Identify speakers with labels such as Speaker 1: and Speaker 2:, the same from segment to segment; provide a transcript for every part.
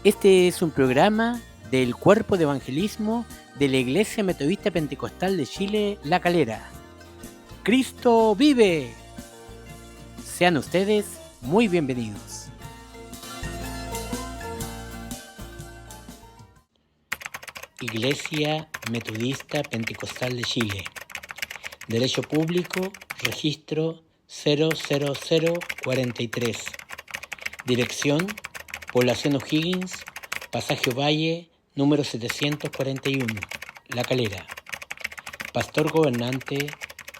Speaker 1: Este es un programa del Cuerpo de Evangelismo de la Iglesia Metodista Pentecostal de Chile, La Calera. ¡Cristo vive! Sean ustedes muy bienvenidos. Iglesia Metodista Pentecostal de Chile. Derecho Público, registro 00043. Dirección, Población O'Higgins, Pasaje Valle, número 741, La Calera. Pastor Gobernante,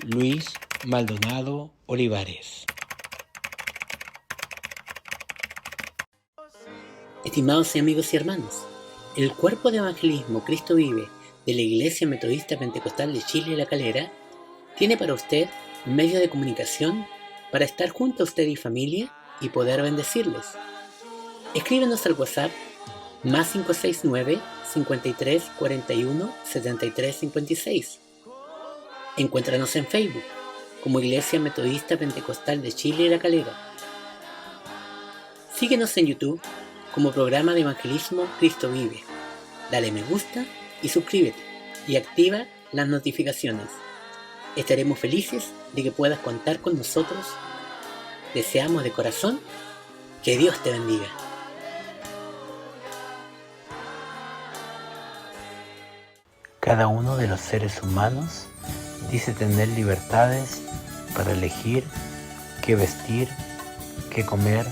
Speaker 1: Luis Maldonado Olivares. Estimados amigos y hermanos, el Cuerpo de Evangelismo Cristo Vive de la Iglesia Metodista Pentecostal de Chile, La Calera, tiene para usted un medio de comunicación para estar junto a usted y familia y poder bendecirles. Escríbenos al WhatsApp más 569 53 41 73 56. Encuéntranos en Facebook como Iglesia Metodista Pentecostal de Chile, La Calera. Síguenos en YouTube como Programa de Evangelismo Cristo Vive. Dale me gusta y suscríbete y activa las notificaciones. Estaremos felices de que puedas contar con nosotros. Deseamos de corazón que Dios te bendiga. Cada uno de los seres humanos dice tener libertades para elegir qué vestir, qué comer,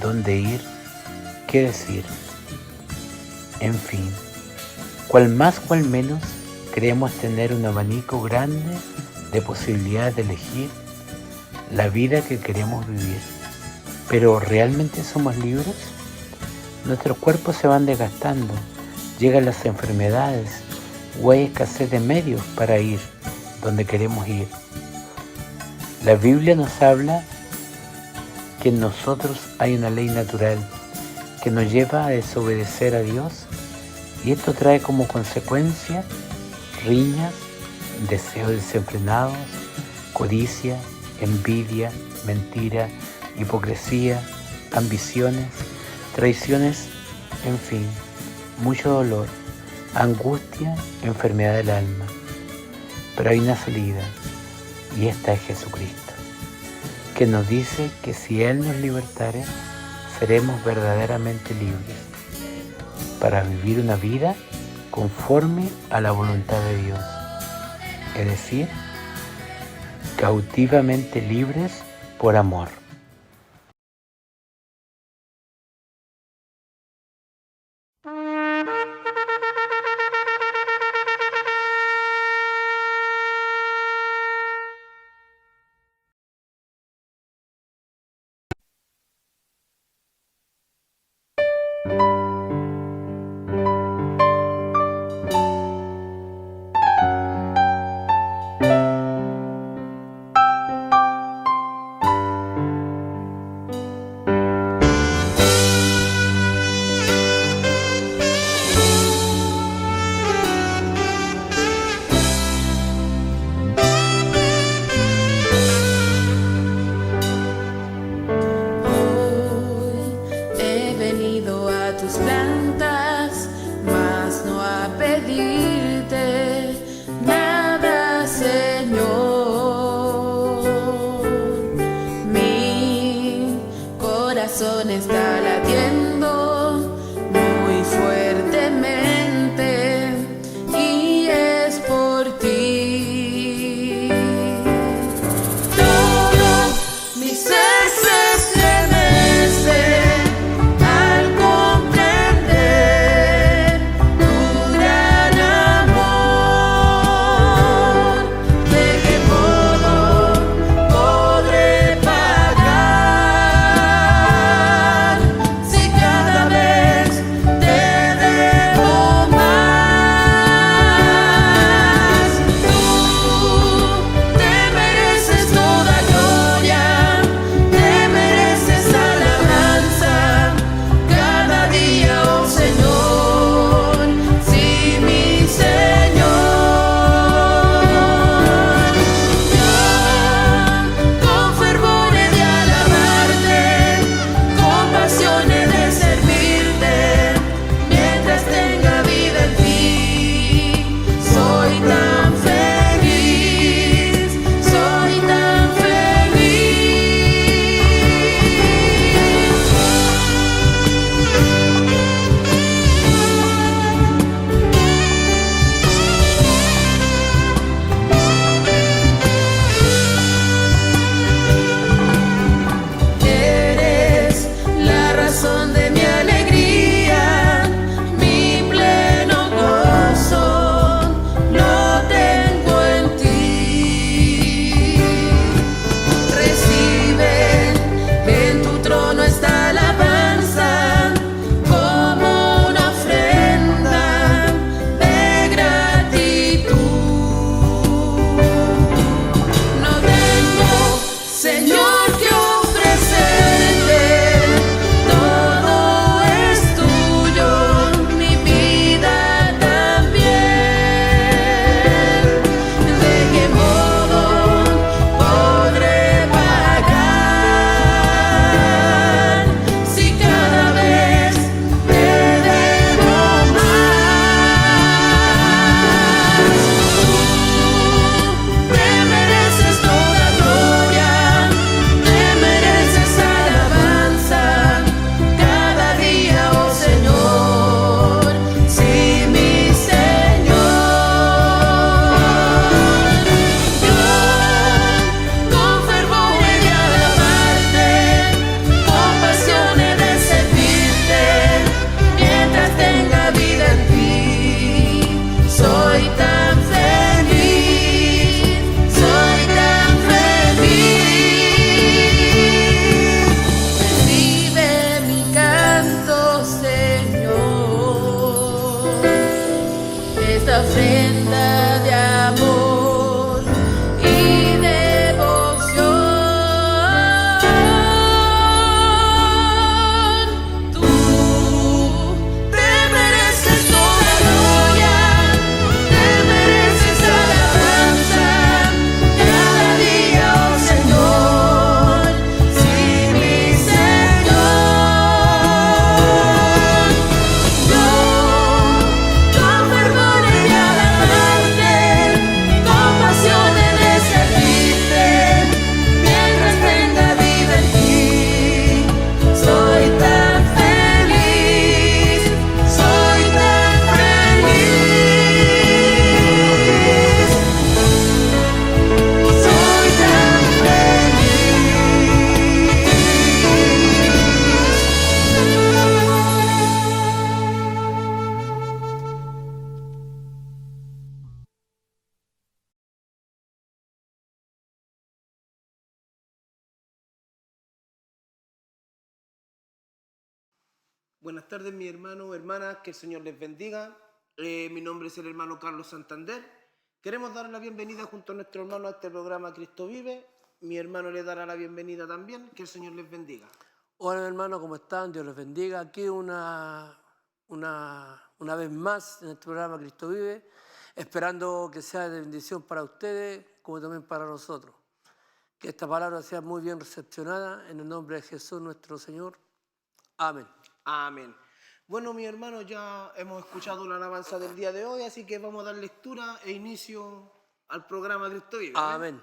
Speaker 1: dónde ir, qué decir. En fin, cual más cual menos, creemos tener un abanico grande de posibilidades de elegir la vida que queremos vivir. ¿Pero realmente somos libres? Nuestros cuerpos se van desgastando, llegan las enfermedades, o hay escasez de medios para ir donde queremos ir. La Biblia nos habla que en nosotros hay una ley natural que nos lleva a desobedecer a Dios, y esto trae como consecuencia riñas, deseos desenfrenados, codicia, envidia, mentira, hipocresía, ambiciones, traiciones, en fin, mucho dolor, angustia, enfermedad del alma. Pero hay una salida, y esta es Jesucristo, que nos dice que si Él nos libertare, seremos verdaderamente libres para vivir una vida conforme a la voluntad de Dios, es decir, cautivamente libres por amor.
Speaker 2: Está latiendo muy fuertemente y es por ti. Todo mi ser se estremece al comprender tu gran amor, de que todo podré pagar. Si ofrenda de amor y devoción. Tú te mereces toda gloria, te mereces alabanza cada día, oh Señor, sí, mi Señor. Yo con fervor he de alabarte, con pasión he de servirte, mientras tenga vida en ti. Soy tan feliz, soy tan feliz, soy tan
Speaker 3: Buenas tardes, mis hermanos, hermanas, que el Señor les bendiga. Mi nombre es el hermano Carlos Santander. Queremos dar la bienvenida junto a nuestro hermano a este programa Cristo Vive. Mi hermano le dará la bienvenida también. Que el Señor les bendiga.
Speaker 4: Hola hermanos, ¿cómo están? Dios les bendiga. Aquí una vez más en este programa Cristo Vive, esperando que sea de bendición para ustedes como también para nosotros. Que esta palabra sea muy bien recepcionada en el nombre de Jesús nuestro Señor. Amén.
Speaker 3: Amén. Bueno, mis hermanos, ya hemos escuchado la alabanza del día de hoy, así que vamos a dar lectura e inicio al programa Cristo Vive.
Speaker 4: Amén.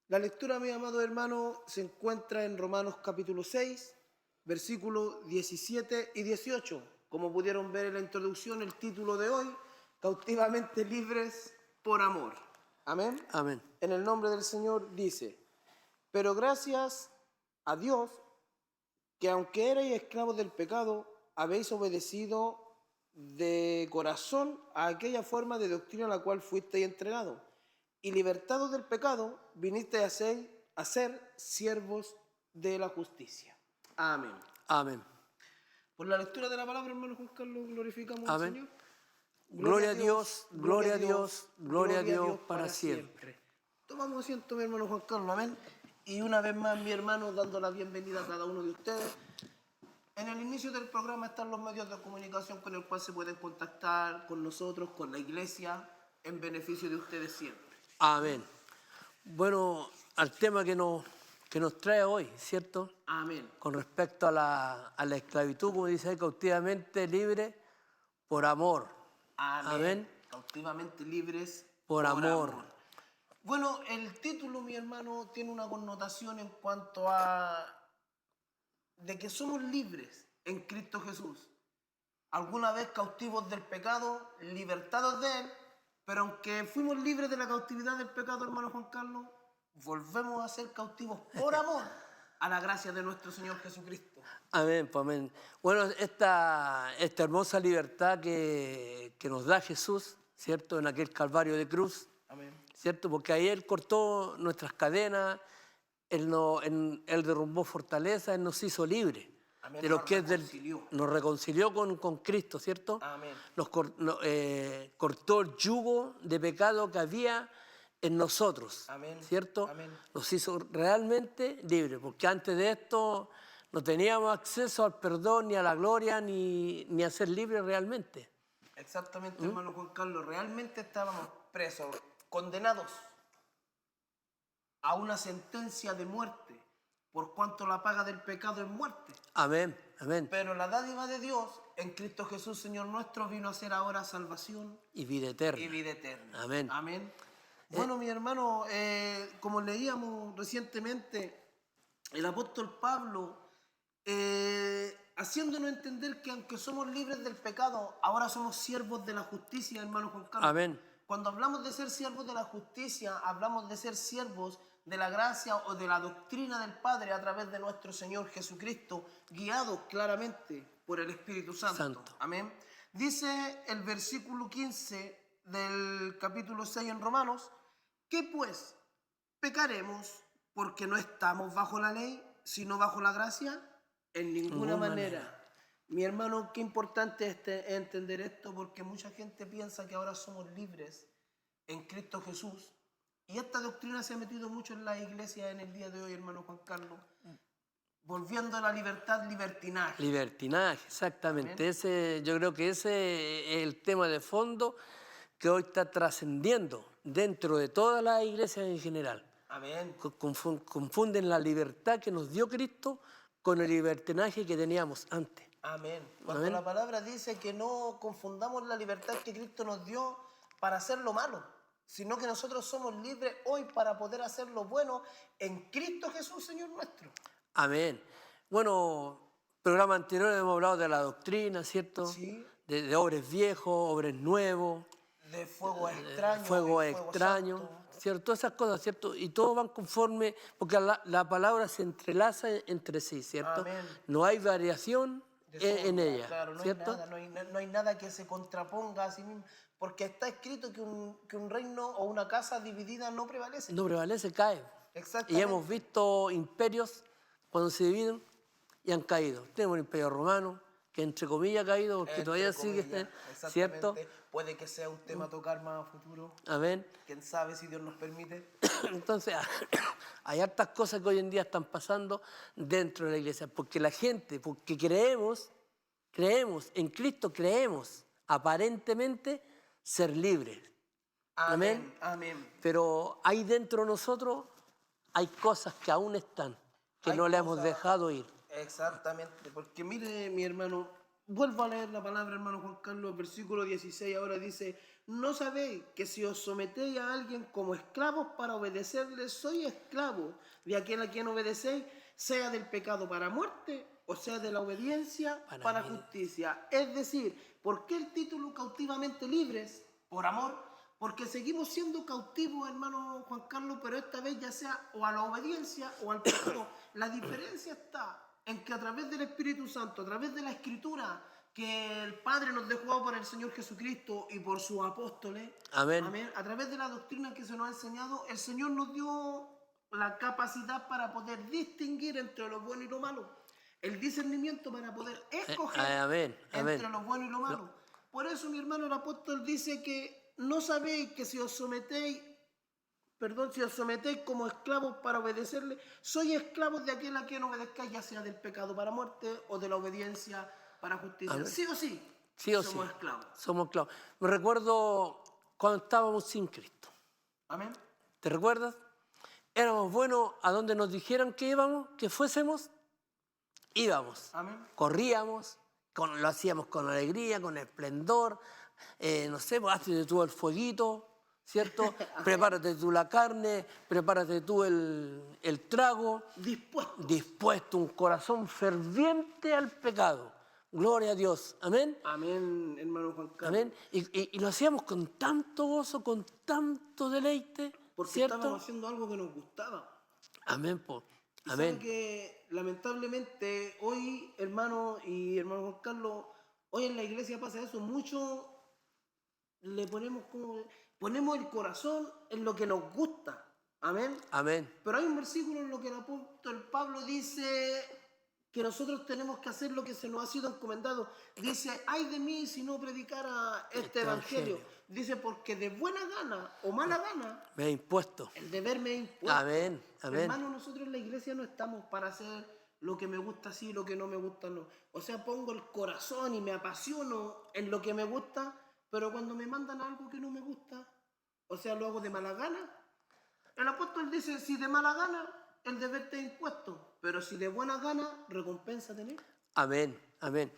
Speaker 3: La lectura, mis amados hermanos, se encuentra en Romanos capítulo 6, versículos 17 y 18. Como pudieron ver en la introducción, el título de hoy, Cautivamente libres por amor. Amén.
Speaker 4: Amén.
Speaker 3: En el nombre del Señor dice: pero gracias a Dios, que aunque erais esclavos del pecado, habéis obedecido de corazón a aquella forma de doctrina a la cual fuisteis entregados, y libertados del pecado, vinisteis a ser siervos de la justicia. Amén.
Speaker 4: Amén.
Speaker 3: Por la lectura de la palabra, hermano Juan Carlos, glorificamos
Speaker 4: Amén.
Speaker 3: al Señor.
Speaker 4: Gloria a Dios, gloria a Dios, gloria a Dios para siempre.
Speaker 3: Tomamos asiento, mi hermano Juan Carlos, amén. Y una vez más, mi hermano, dando la bienvenida a cada uno de ustedes. En el inicio del programa están los medios de comunicación con el cual se pueden contactar con nosotros, con la iglesia, en beneficio de ustedes siempre.
Speaker 4: Amén. Bueno, al tema que nos trae hoy, ¿cierto?
Speaker 3: Amén.
Speaker 4: Con respecto a la esclavitud, como dice ahí, cautivamente libre por amor.
Speaker 3: Amén.
Speaker 4: Amén.
Speaker 3: Cautivamente libres
Speaker 4: Por amor.
Speaker 3: Bueno, el título, mi hermano, tiene una connotación en cuanto a de que somos libres en Cristo Jesús. Alguna vez cautivos del pecado, libertados de él, pero aunque fuimos libres de la cautividad del pecado, hermano Juan Carlos, volvemos a ser cautivos por amor a la gracia de nuestro Señor Jesucristo.
Speaker 4: Amén, pues amén. Bueno, esta hermosa libertad que nos da Jesús, ¿cierto? En aquel Calvario de cruz,
Speaker 3: Amén.
Speaker 4: ¿cierto? Porque ahí Él cortó nuestras cadenas, Él derrumbó fortaleza, Él nos hizo libres.
Speaker 3: Amén.
Speaker 4: De lo que es nos reconcilió con Cristo, ¿cierto?
Speaker 3: Amén.
Speaker 4: Cortó el yugo de pecado que había en nosotros,
Speaker 3: Amén.
Speaker 4: ¿cierto?
Speaker 3: Amén.
Speaker 4: Nos hizo realmente libres, porque antes de esto no teníamos acceso al perdón, ni a la gloria, ni a ser libres realmente.
Speaker 3: Exactamente, hermano Juan Carlos. Realmente estábamos presos, condenados a una sentencia de muerte, por cuanto la paga del pecado es muerte.
Speaker 4: Amén, amén.
Speaker 3: Pero la dádiva de Dios en Cristo Jesús, Señor nuestro, vino a ser ahora salvación
Speaker 4: Y vida eterna.
Speaker 3: y vida eterna.
Speaker 4: Amén.
Speaker 3: Amén. Bueno, mi hermano, como leíamos recientemente, el apóstol Pablo, haciéndonos entender que aunque somos libres del pecado, ahora somos siervos de la justicia, hermano Juan Carlos.
Speaker 4: Amén.
Speaker 3: Cuando hablamos de ser siervos de la justicia, hablamos de ser siervos de la gracia o de la doctrina del Padre a través de nuestro Señor Jesucristo, guiados claramente por el Espíritu Santo. Amén. Dice el versículo 15 del capítulo 6 en Romanos: ¿qué pues? ¿Pecaremos porque no estamos bajo la ley, sino bajo la gracia? En ninguna manera. Mi hermano, qué importante es entender esto, porque mucha gente piensa que ahora somos libres en Cristo Jesús. Y esta doctrina se ha metido mucho en la iglesia en el día de hoy, hermano Juan Carlos, volviendo a la libertad, libertinaje.
Speaker 4: Libertinaje, exactamente.
Speaker 3: Amén.
Speaker 4: Yo creo que ese es el tema de fondo que hoy está trascendiendo dentro de todas las iglesias en general.
Speaker 3: Amén.
Speaker 4: Confunden la libertad que nos dio Cristo con el libertinaje que teníamos antes.
Speaker 3: Amén. Cuando
Speaker 4: Amén.
Speaker 3: la palabra dice que no confundamos la libertad que Cristo nos dio para hacer lo malo, sino que nosotros somos libres hoy para poder hacer lo bueno en Cristo Jesús, Señor nuestro.
Speaker 4: Amén. Bueno, programa anterior hemos hablado de la doctrina, ¿cierto?
Speaker 3: Sí.
Speaker 4: De hombres viejos, hombres nuevos,
Speaker 3: De fuego extraño.
Speaker 4: fuego
Speaker 3: y
Speaker 4: extraño,
Speaker 3: santo.
Speaker 4: ¿cierto? Todas esas cosas, ¿cierto? Y todos van conforme, porque la palabra se entrelaza entre sí, ¿cierto?
Speaker 3: Amén.
Speaker 4: No hay variación
Speaker 3: De
Speaker 4: en
Speaker 3: sombra,
Speaker 4: ella,
Speaker 3: claro, no
Speaker 4: ¿cierto?
Speaker 3: hay nada, no hay nada que se contraponga a sí mismo, porque está escrito que un reino o una casa dividida no prevalece.
Speaker 4: No prevalece, cae.
Speaker 3: Exactamente.
Speaker 4: Y hemos visto imperios cuando se dividen y han caído. Tenemos el imperio romano, que entre comillas ha caído porque
Speaker 3: Entre
Speaker 4: todavía
Speaker 3: comillas,
Speaker 4: sigue,
Speaker 3: exactamente.
Speaker 4: ¿cierto?
Speaker 3: Puede que sea un tema a tocar más a futuro.
Speaker 4: Amén.
Speaker 3: Quién sabe si Dios nos permite.
Speaker 4: Entonces, hay hartas cosas que hoy en día están pasando dentro de la iglesia, porque la gente, porque creemos en Cristo, creemos aparentemente ser libres.
Speaker 3: Amén. Amén.
Speaker 4: Pero ahí dentro de nosotros hay cosas que aún están, que
Speaker 3: Hay
Speaker 4: no le hemos
Speaker 3: cosas-
Speaker 4: dejado ir.
Speaker 3: Exactamente, porque mire, mi hermano, vuelvo a leer la palabra, hermano Juan Carlos, versículo 16, ahora dice: ¿no sabéis que si os sometéis a alguien como esclavos para obedecerle, sois esclavos de aquel a quien obedecéis, sea del pecado para muerte o sea de la obediencia para
Speaker 4: vida.
Speaker 3: justicia? Es decir, ¿por qué el título cautivamente libres? Por amor. Porque seguimos siendo cautivos, hermano Juan Carlos, pero esta vez ya sea o a la obediencia o al pecado. La diferencia está en que a través del Espíritu Santo, a través de la Escritura que el Padre nos dejó por el Señor Jesucristo y por sus apóstoles,
Speaker 4: Amén.
Speaker 3: a través de la doctrina que se nos ha enseñado, el Señor nos dio la capacidad para poder distinguir entre lo bueno y lo malo, el discernimiento para poder escoger
Speaker 4: Amén, amén.
Speaker 3: entre lo bueno y lo malo. Por eso, mi hermano, el apóstol dice que no sabéis que si os sometéis como esclavos para obedecerle, sois esclavos de aquel a quien obedezcáis, ya sea del pecado para muerte o de la obediencia para justicia.
Speaker 4: Amén.
Speaker 3: Sí o sí,
Speaker 4: Sí o
Speaker 3: somos
Speaker 4: sí.
Speaker 3: esclavos.
Speaker 4: Somos esclavos. Me recuerdo cuando estábamos sin Cristo.
Speaker 3: Amén.
Speaker 4: ¿Te recuerdas? Éramos buenos a donde nos dijeran que íbamos, que fuésemos, íbamos.
Speaker 3: Amén.
Speaker 4: Corríamos, lo hacíamos con alegría, con esplendor. No sé, pues hazte tú el fueguito, ¿cierto? Prepárate tú la carne, prepárate tú el trago. Dispuesto, un corazón ferviente al pecado. Gloria a Dios. Amén.
Speaker 3: Amén, hermano Juan Carlos.
Speaker 4: Amén. Y lo hacíamos con tanto gozo, con tanto deleite,
Speaker 3: Porque
Speaker 4: ¿cierto?
Speaker 3: estábamos haciendo algo que nos gustaba.
Speaker 4: Amén, po.
Speaker 3: Y
Speaker 4: Amén.
Speaker 3: sabe que lamentablemente hoy, hermano y hermano Juan Carlos, hoy en la iglesia pasa eso. Mucho le ponemos el corazón en lo que nos gusta. Amén.
Speaker 4: Amén.
Speaker 3: Pero hay un versículo en lo que el apóstol Pablo dice que nosotros tenemos que hacer lo que se nos ha sido encomendado. Dice: ay de mí si no predicara este evangelio. Dice: porque de buena gana o mala gana,
Speaker 4: Me he impuesto.
Speaker 3: el deber me ha impuesto.
Speaker 4: Amén. Amén.
Speaker 3: Hermano, nosotros en la iglesia no estamos para hacer lo que me gusta sí, lo que no me gusta no. O sea, pongo el corazón y me apasiono en lo que me gusta, pero cuando me mandan algo que no me gusta, o sea, lo hago de mala gana. El apóstol dice: si de mala gana, el deber te ha impuesto, pero si de buena gana, recompensa tener.
Speaker 4: Amén. Amén.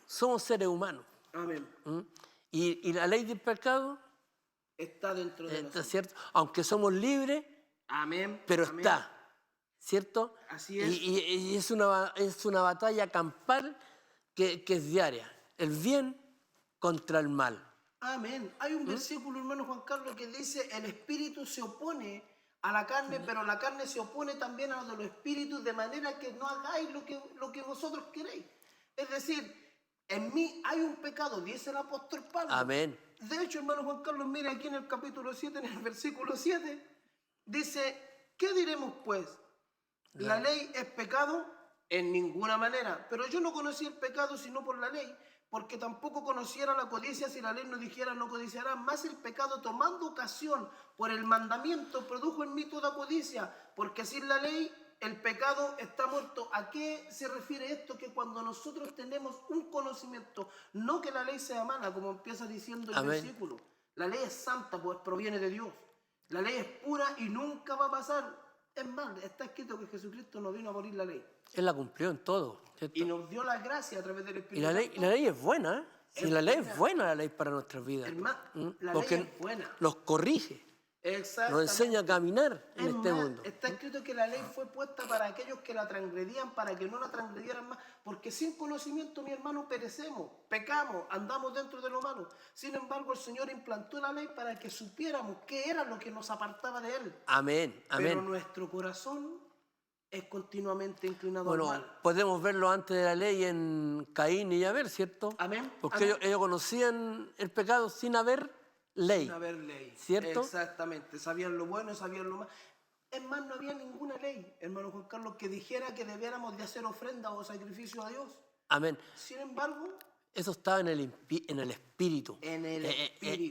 Speaker 4: Somos seres humanos.
Speaker 3: Amén.
Speaker 4: ¿Mm? Y la ley del pecado,
Speaker 3: Está dentro de
Speaker 4: ¿está
Speaker 3: nosotros.
Speaker 4: cierto? Aunque somos libres,
Speaker 3: Amén.
Speaker 4: pero
Speaker 3: Amén.
Speaker 4: está, ¿cierto?
Speaker 3: Así es.
Speaker 4: Y es una batalla campal que es diaria. El bien contra el mal.
Speaker 3: Amén. Hay un versículo, hermano Juan Carlos, que dice: el espíritu se opone a la carne, pero la carne se opone también a los espíritus, de manera que no hagáis lo que vosotros queréis. Es decir, en mí hay un pecado, dice el apóstol Pablo.
Speaker 4: Amén.
Speaker 3: De hecho, hermano Juan Carlos, mire aquí en el capítulo 7, en el versículo 7, dice: ¿qué diremos pues? ¿La ley es pecado? En ninguna manera. Pero yo no conocí el pecado sino por la ley, porque tampoco conociera la codicia si la ley no dijera no codiciarás. Más el pecado, tomando ocasión por el mandamiento, produjo en mí toda codicia, porque sin la ley el pecado está muerto. ¿A qué se refiere esto? Que cuando nosotros tenemos un conocimiento, no que la ley sea mala, como empieza diciendo el
Speaker 4: Amén.
Speaker 3: versículo. La ley es santa, pues proviene de Dios. La ley es pura y nunca va a pasar. Es más, está escrito que Jesucristo no vino a morir la ley.
Speaker 4: Él la cumplió en todo, ¿cierto?
Speaker 3: Y nos dio la gracia a través del
Speaker 4: Y
Speaker 3: Espíritu
Speaker 4: la
Speaker 3: Santo.
Speaker 4: ley es buena, ¿eh? Si
Speaker 3: Es
Speaker 4: la ley
Speaker 3: buena.
Speaker 4: es buena, la ley para nuestras vidas.
Speaker 3: Hermano, la
Speaker 4: Porque
Speaker 3: ley es buena.
Speaker 4: nos corrige, nos
Speaker 3: Exactamente.
Speaker 4: enseña a caminar en
Speaker 3: Es
Speaker 4: este
Speaker 3: más,
Speaker 4: mundo.
Speaker 3: está escrito que la ley fue puesta para aquellos que la transgredían, para que no la transgredieran más, porque sin conocimiento, mi hermano, perecemos, pecamos, andamos dentro de lo malo. Sin embargo, el Señor implantó la ley para que supiéramos qué era lo que nos apartaba de Él.
Speaker 4: Amén,
Speaker 3: Pero
Speaker 4: amén.
Speaker 3: nuestro corazón es continuamente inclinado
Speaker 4: Bueno,
Speaker 3: al mal.
Speaker 4: podemos verlo antes de la ley en Caín y Abel, ¿cierto?
Speaker 3: Amén.
Speaker 4: Porque
Speaker 3: Amén.
Speaker 4: ellos conocían el pecado sin haber ley.
Speaker 3: Sin haber ley.
Speaker 4: ¿Cierto?
Speaker 3: Exactamente. Sabían lo bueno, sabían lo malo. Es más, no había ninguna ley, hermano Juan Carlos, que dijera que debiéramos de hacer ofrendas o sacrificios a Dios.
Speaker 4: Amén.
Speaker 3: Sin embargo,
Speaker 4: Eso estaba en el espíritu,
Speaker 3: En el espíritu.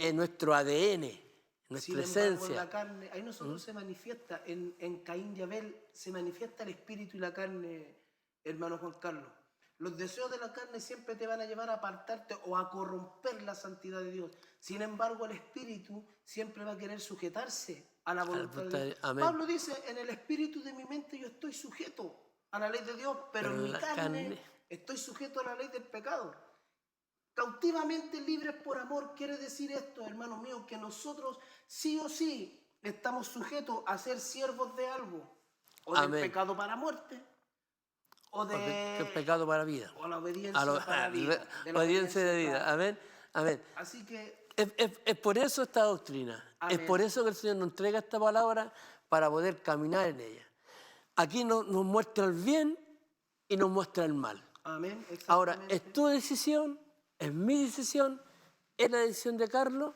Speaker 4: en nuestro ADN, en nuestra
Speaker 3: sin embargo, en
Speaker 4: esencia.
Speaker 3: la carne, ahí nosotros se manifiesta, en Caín y Abel, se manifiesta el espíritu y la carne, hermano Juan Carlos. Los deseos de la carne siempre te van a llevar a apartarte o a corromper la santidad de Dios. Sin embargo, el espíritu siempre va a querer sujetarse a la voluntad de Dios.
Speaker 4: Amén.
Speaker 3: Pablo dice, en el espíritu de mi mente yo estoy sujeto a la ley de Dios, pero en mi
Speaker 4: la
Speaker 3: carne
Speaker 4: carne-
Speaker 3: estoy sujeto a la ley del pecado. Cautivamente libres por amor quiere decir esto, hermano mío, que nosotros sí o sí estamos sujetos a ser siervos de algo, o del
Speaker 4: Amén.
Speaker 3: pecado para muerte, o
Speaker 4: Que es
Speaker 3: de
Speaker 4: pecado para vida.
Speaker 3: o la obediencia
Speaker 4: A
Speaker 3: para vida. de la
Speaker 4: obediencia de vida.
Speaker 3: para-
Speaker 4: Amén. Amén.
Speaker 3: Así que,
Speaker 4: Es por eso esta doctrina.
Speaker 3: Amén.
Speaker 4: Es por eso que el Señor nos entrega esta palabra para poder caminar en ella. Aquí nos muestra el bien y nos muestra el mal.
Speaker 3: amén,
Speaker 4: Ahora,
Speaker 3: exactamente.
Speaker 4: es tu decisión, es mi decisión, es la decisión de Carlos,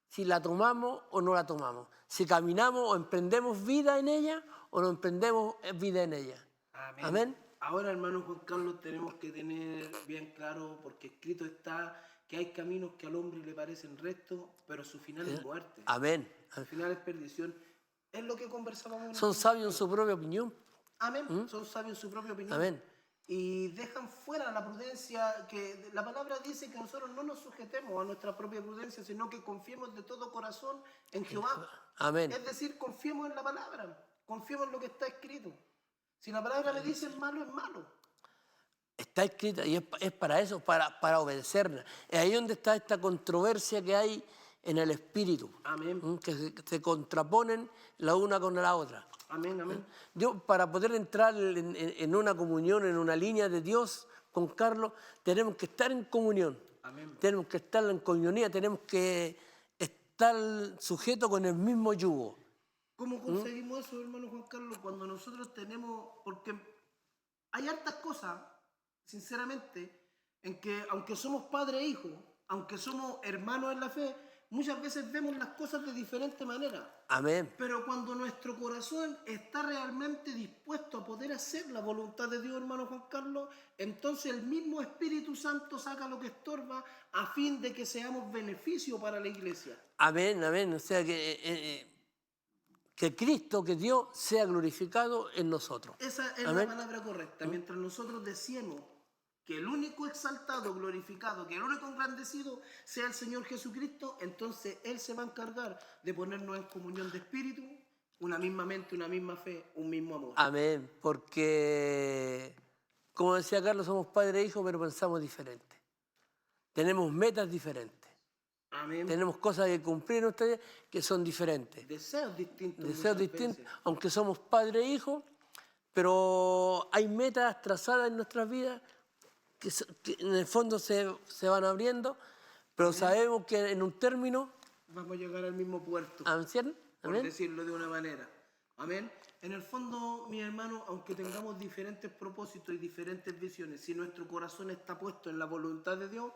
Speaker 4: si la tomamos o no la tomamos. Si caminamos o emprendemos vida en ella o no emprendemos vida en ella.
Speaker 3: Amén.
Speaker 4: Amén.
Speaker 3: Ahora, hermano Juan Carlos, tenemos que tener bien claro, porque escrito está que hay caminos que al hombre le parecen rectos, pero su final es muerte.
Speaker 4: Amén.
Speaker 3: Su final es perdición. Es lo que conversábamos.
Speaker 4: Son sabios en su propia opinión.
Speaker 3: Amén. Son sabios en su propia opinión.
Speaker 4: Amén.
Speaker 3: Y dejan fuera la prudencia, que la palabra dice que nosotros no nos sujetemos a nuestra propia prudencia, sino que confiemos de todo corazón en Jehová.
Speaker 4: Amén.
Speaker 3: Es decir, confiemos en la palabra, confiemos en lo que está escrito. Si la palabra me dice es malo, es malo.
Speaker 4: Está escrita y es para eso, para obedecerla. Es ahí donde está esta controversia que hay en el espíritu,
Speaker 3: Amén.
Speaker 4: que se contraponen la una con la otra.
Speaker 3: Amén, amén.
Speaker 4: Yo, para poder entrar en una comunión, en una línea de Dios con Carlos, tenemos que estar en comunión.
Speaker 3: Amén.
Speaker 4: Tenemos que estar en coinonía, tenemos que estar sujetos con el mismo yugo.
Speaker 3: ¿Cómo conseguimos eso, hermano Juan Carlos? Cuando nosotros tenemos, porque hay hartas cosas, sinceramente, en que aunque somos padre e hijo, aunque somos hermanos en la fe, muchas veces vemos las cosas de diferente manera.
Speaker 4: Amén.
Speaker 3: Pero cuando nuestro corazón está realmente dispuesto a poder hacer la voluntad de Dios, hermano Juan Carlos, entonces el mismo Espíritu Santo saca lo que estorba a fin de que seamos beneficio para la iglesia.
Speaker 4: Amén, amén. O sea, que Cristo, que Dios, sea glorificado en nosotros.
Speaker 3: Esa es
Speaker 4: Amén.
Speaker 3: la palabra correcta. Mientras nosotros deseemos que el único exaltado, glorificado, que el único engrandecido sea el Señor Jesucristo, entonces Él se va a encargar de ponernos en comunión de espíritu, una misma mente, una misma fe, un mismo amor.
Speaker 4: Amén. Porque, como decía Carlos, somos padre e hijo, pero pensamos diferente. Tenemos metas diferentes.
Speaker 3: Amén.
Speaker 4: Tenemos cosas que cumplir en nuestra vida que son diferentes.
Speaker 3: Deseos distintos.
Speaker 4: Deseos
Speaker 3: muchas
Speaker 4: distintos,
Speaker 3: veces.
Speaker 4: aunque somos padre e hijo, pero hay metas trazadas en nuestras vidas que en el fondo se van abriendo, pero sabemos que en un término,
Speaker 3: Vamos a llegar al mismo puerto,
Speaker 4: ¿cierto?
Speaker 3: por
Speaker 4: Amén.
Speaker 3: decirlo de una manera. Amén. En el fondo, mi hermano, aunque tengamos diferentes propósitos y diferentes visiones, si nuestro corazón está puesto en la voluntad de Dios,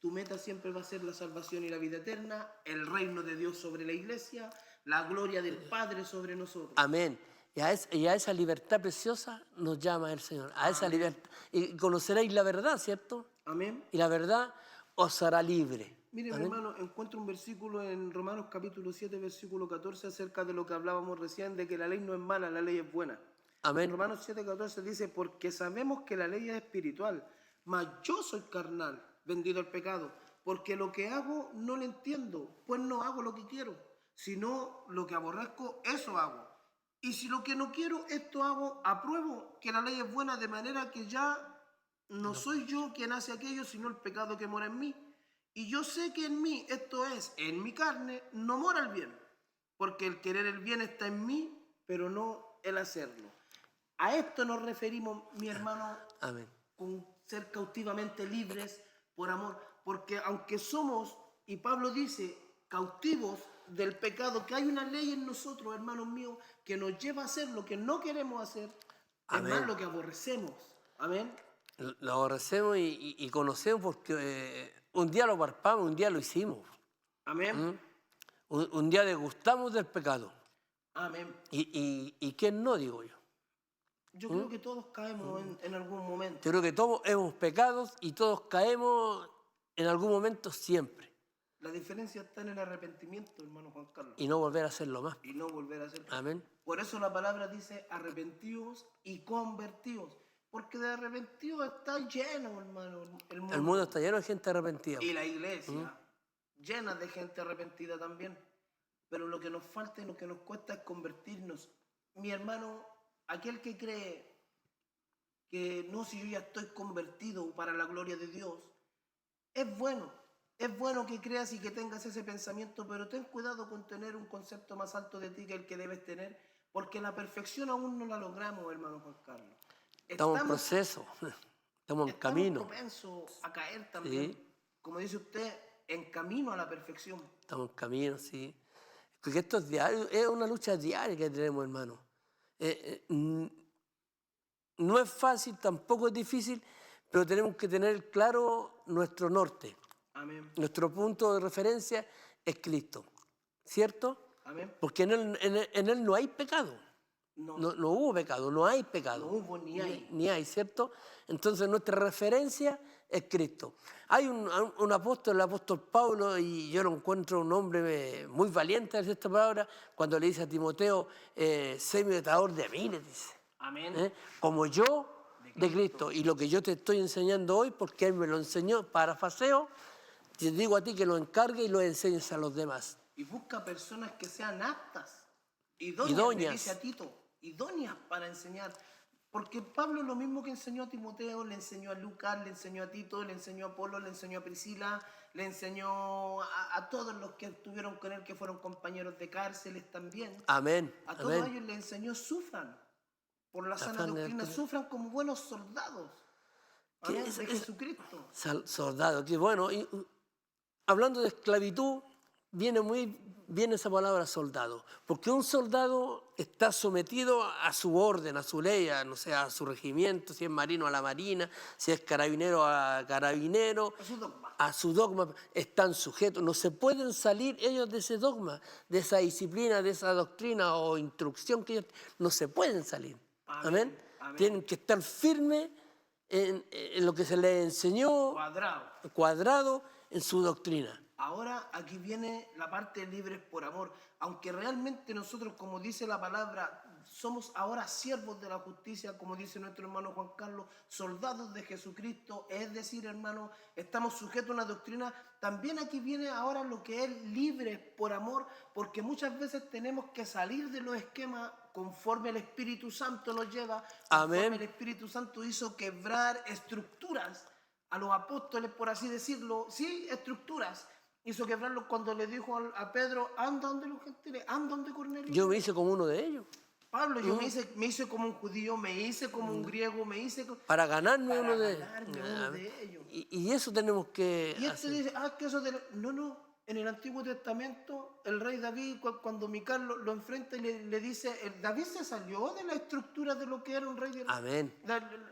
Speaker 3: tu meta siempre va a ser la salvación y la vida eterna, el reino de Dios sobre la iglesia, la gloria del Padre sobre nosotros.
Speaker 4: Amén. Y a esa libertad preciosa nos llama el Señor. A esa libertad. Y conoceréis la verdad, ¿cierto?
Speaker 3: Amén.
Speaker 4: Y la verdad os hará libre.
Speaker 3: Miren,
Speaker 4: Amén.
Speaker 3: hermano, encuentro un versículo en Romanos capítulo 7, versículo 14, acerca de lo que hablábamos recién, de que la ley no es mala, la ley es buena.
Speaker 4: Amén.
Speaker 3: Romanos 7, 14 dice, porque sabemos que la ley es espiritual, mas yo soy carnal, vendido al pecado, porque lo que hago no lo entiendo, pues no hago lo que quiero, sino lo que aborrezco, eso hago. Y si lo que no quiero, esto hago, apruebo que la ley es buena, de manera que ya no soy yo quien hace aquello, sino el pecado que mora en mí. Y yo sé que en mí, esto es, en mi carne, no mora el bien, porque el querer el bien está en mí, pero no el hacerlo. A esto nos referimos, mi hermano,
Speaker 4: Amén.
Speaker 3: con ser cautivamente libres por amor, porque aunque somos, y Pablo dice, cautivos del pecado, que hay una ley en nosotros, hermanos míos, que nos lleva a hacer lo que no queremos hacer,
Speaker 4: Amén.
Speaker 3: es más lo que aborrecemos. Amén.
Speaker 4: Lo aborrecemos y conocemos porque un día lo palpamos, un día lo hicimos.
Speaker 3: Amén.
Speaker 4: Un día degustamos del pecado.
Speaker 3: Amén.
Speaker 4: ¿Y quién no, digo yo?
Speaker 3: Yo creo que todos caemos en algún momento.
Speaker 4: Yo creo que todos hemos pecado y todos caemos en algún momento siempre.
Speaker 3: La diferencia está en el arrepentimiento, hermano Juan Carlos,
Speaker 4: Y no volver a hacerlo más.
Speaker 3: y no volver a hacerlo.
Speaker 4: Amén.
Speaker 3: Por eso la palabra dice arrepentidos y convertidos, porque de arrepentidos está lleno, hermano, el mundo.
Speaker 4: El mundo está lleno de gente arrepentida.
Speaker 3: Y la iglesia, llena de gente arrepentida también. Pero lo que nos falta y lo que nos cuesta es convertirnos. Mi hermano, aquel que cree que no, si yo ya estoy convertido para la gloria de Dios, es bueno que creas y que tengas ese pensamiento, pero ten cuidado con tener un concepto más alto de ti que el que debes tener, porque la perfección aún no la logramos, hermano Juan Carlos.
Speaker 4: Estamos en proceso, estamos en camino.
Speaker 3: Estamos propensos a caer también,
Speaker 4: Sí.
Speaker 3: como dice usted, en camino a la perfección.
Speaker 4: Estamos en camino, sí. Porque esto es diario, es una lucha diaria que tenemos, hermano. No es fácil, tampoco es difícil, pero tenemos que tener claro nuestro norte.
Speaker 3: Amén.
Speaker 4: Nuestro punto de referencia es Cristo, ¿cierto?
Speaker 3: Amén.
Speaker 4: Porque en él no hay pecado.
Speaker 3: No,
Speaker 4: No hubo pecado, no hay pecado.
Speaker 3: no hubo ni hay.
Speaker 4: Ni hay, ¿cierto? Entonces nuestra referencia es Cristo. Hay un apóstol, el apóstol Pablo, y yo lo encuentro un hombre muy valiente, es esta palabra, cuando le dice a Timoteo, sé imitador de mí, le dice.
Speaker 3: Amén.
Speaker 4: Como yo de Cristo. Y lo que yo te estoy enseñando hoy, porque Él me lo enseñó, parafraseo, te digo a ti que lo encargue y lo enseñes a los demás.
Speaker 3: Y busca personas que sean aptas, idóneas,
Speaker 4: Idóneas.
Speaker 3: le dice a Tito, idóneas para enseñar. Porque Pablo lo mismo que enseñó a Timoteo, le enseñó a Lucas, le enseñó a Tito, le enseñó a Apolo, le enseñó a Priscila, le enseñó a todos los que estuvieron con él, que fueron compañeros de cárceles también.
Speaker 4: Amén.
Speaker 3: A todos
Speaker 4: Amén.
Speaker 3: ellos le enseñó, sufran por la sana
Speaker 4: sana
Speaker 3: doctrina,
Speaker 4: doctrina.
Speaker 3: sufran como buenos soldados.
Speaker 4: ¿Qué
Speaker 3: Amén,
Speaker 4: es-
Speaker 3: de
Speaker 4: es-
Speaker 3: Jesucristo.
Speaker 4: Soldado, que bueno. Y, hablando de esclavitud, viene esa palabra soldado. Porque un soldado está sometido a su orden, a su ley, no sé, a su regimiento, si es marino a la marina, si es carabinero a carabinero,
Speaker 3: Es un dogma.
Speaker 4: a su dogma, están sujetos. No se pueden salir ellos de ese dogma, de esa disciplina, de esa doctrina o instrucción que ellos no se pueden salir.
Speaker 3: Amén,
Speaker 4: Amén.
Speaker 3: amén.
Speaker 4: Tienen que estar firmes en lo que se les enseñó,
Speaker 3: Cuadrado.
Speaker 4: cuadrado en su doctrina.
Speaker 3: Ahora aquí viene la parte de libres por amor. Aunque realmente nosotros, como dice la palabra, somos ahora siervos de la justicia, como dice nuestro hermano Juan Carlos, soldados de Jesucristo, es decir, hermano, estamos sujetos a una doctrina. También aquí viene ahora lo que es libres por amor, porque muchas veces tenemos que salir de los esquemas conforme el Espíritu Santo nos lleva, conforme
Speaker 4: Amén.
Speaker 3: el Espíritu Santo hizo quebrar estructuras a los apóstoles, por así decirlo, sí, estructuras. Hizo quebrarlo cuando le dijo a Pedro, anda donde los gentiles, anda donde Cornelio.
Speaker 4: Yo me hice como uno de ellos,
Speaker 3: Pablo, yo me hice como un judío, me hice como un griego, me hice
Speaker 4: para ganarme
Speaker 3: para
Speaker 4: uno de
Speaker 3: ganarme uno de ellos.
Speaker 4: Y eso tenemos que
Speaker 3: Y este
Speaker 4: hacer.
Speaker 3: dice, que eso de... No, en el Antiguo Testamento, el rey David, cuando Mical lo enfrenta y le dice, David se salió de la estructura de lo que era un rey de...
Speaker 4: Amén.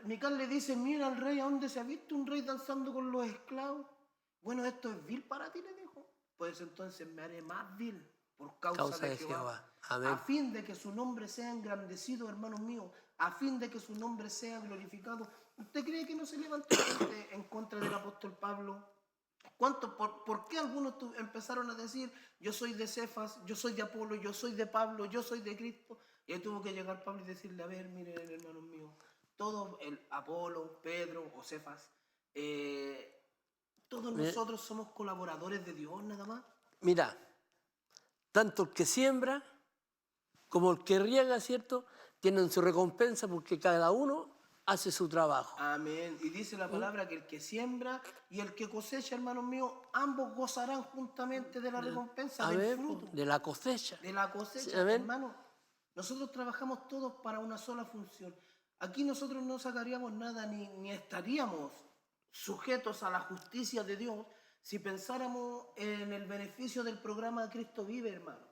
Speaker 3: Mical le dice, mira al rey, ¿a dónde se ha visto un rey danzando con los esclavos? Bueno, esto es vil para ti, le dijo. Pues entonces me haré más vil, por causa de Jehová.
Speaker 4: Amén.
Speaker 3: A fin de que su nombre sea engrandecido, hermanos míos, a fin de que su nombre sea glorificado. ¿Usted cree que no se levantó gente en contra del apóstol Pablo? ¿Por qué algunos empezaron a decir, yo soy de Cefas, yo soy de Apolo, yo soy de Pablo, yo soy de Cristo? Y ahí tuvo que llegar Pablo y decirle, a ver, miren, hermanos míos, todos, el Apolo, Pedro o Cefas, todos nosotros somos colaboradores de Dios, nada más.
Speaker 4: Mira, tanto el que siembra como el que riega, ¿cierto? Tienen su recompensa porque cada uno hace su trabajo.
Speaker 3: Amén. Y dice la palabra que el que siembra y el que cosecha, hermanos míos, ambos gozarán juntamente de la recompensa, del
Speaker 4: Amén.
Speaker 3: fruto.
Speaker 4: De la cosecha.
Speaker 3: De la cosecha,
Speaker 4: Sí, amén.
Speaker 3: hermano. Nosotros trabajamos todos para una sola función. Aquí nosotros no sacaríamos nada ni estaríamos sujetos a la justicia de Dios si pensáramos en el beneficio del programa Cristo Vive, hermano.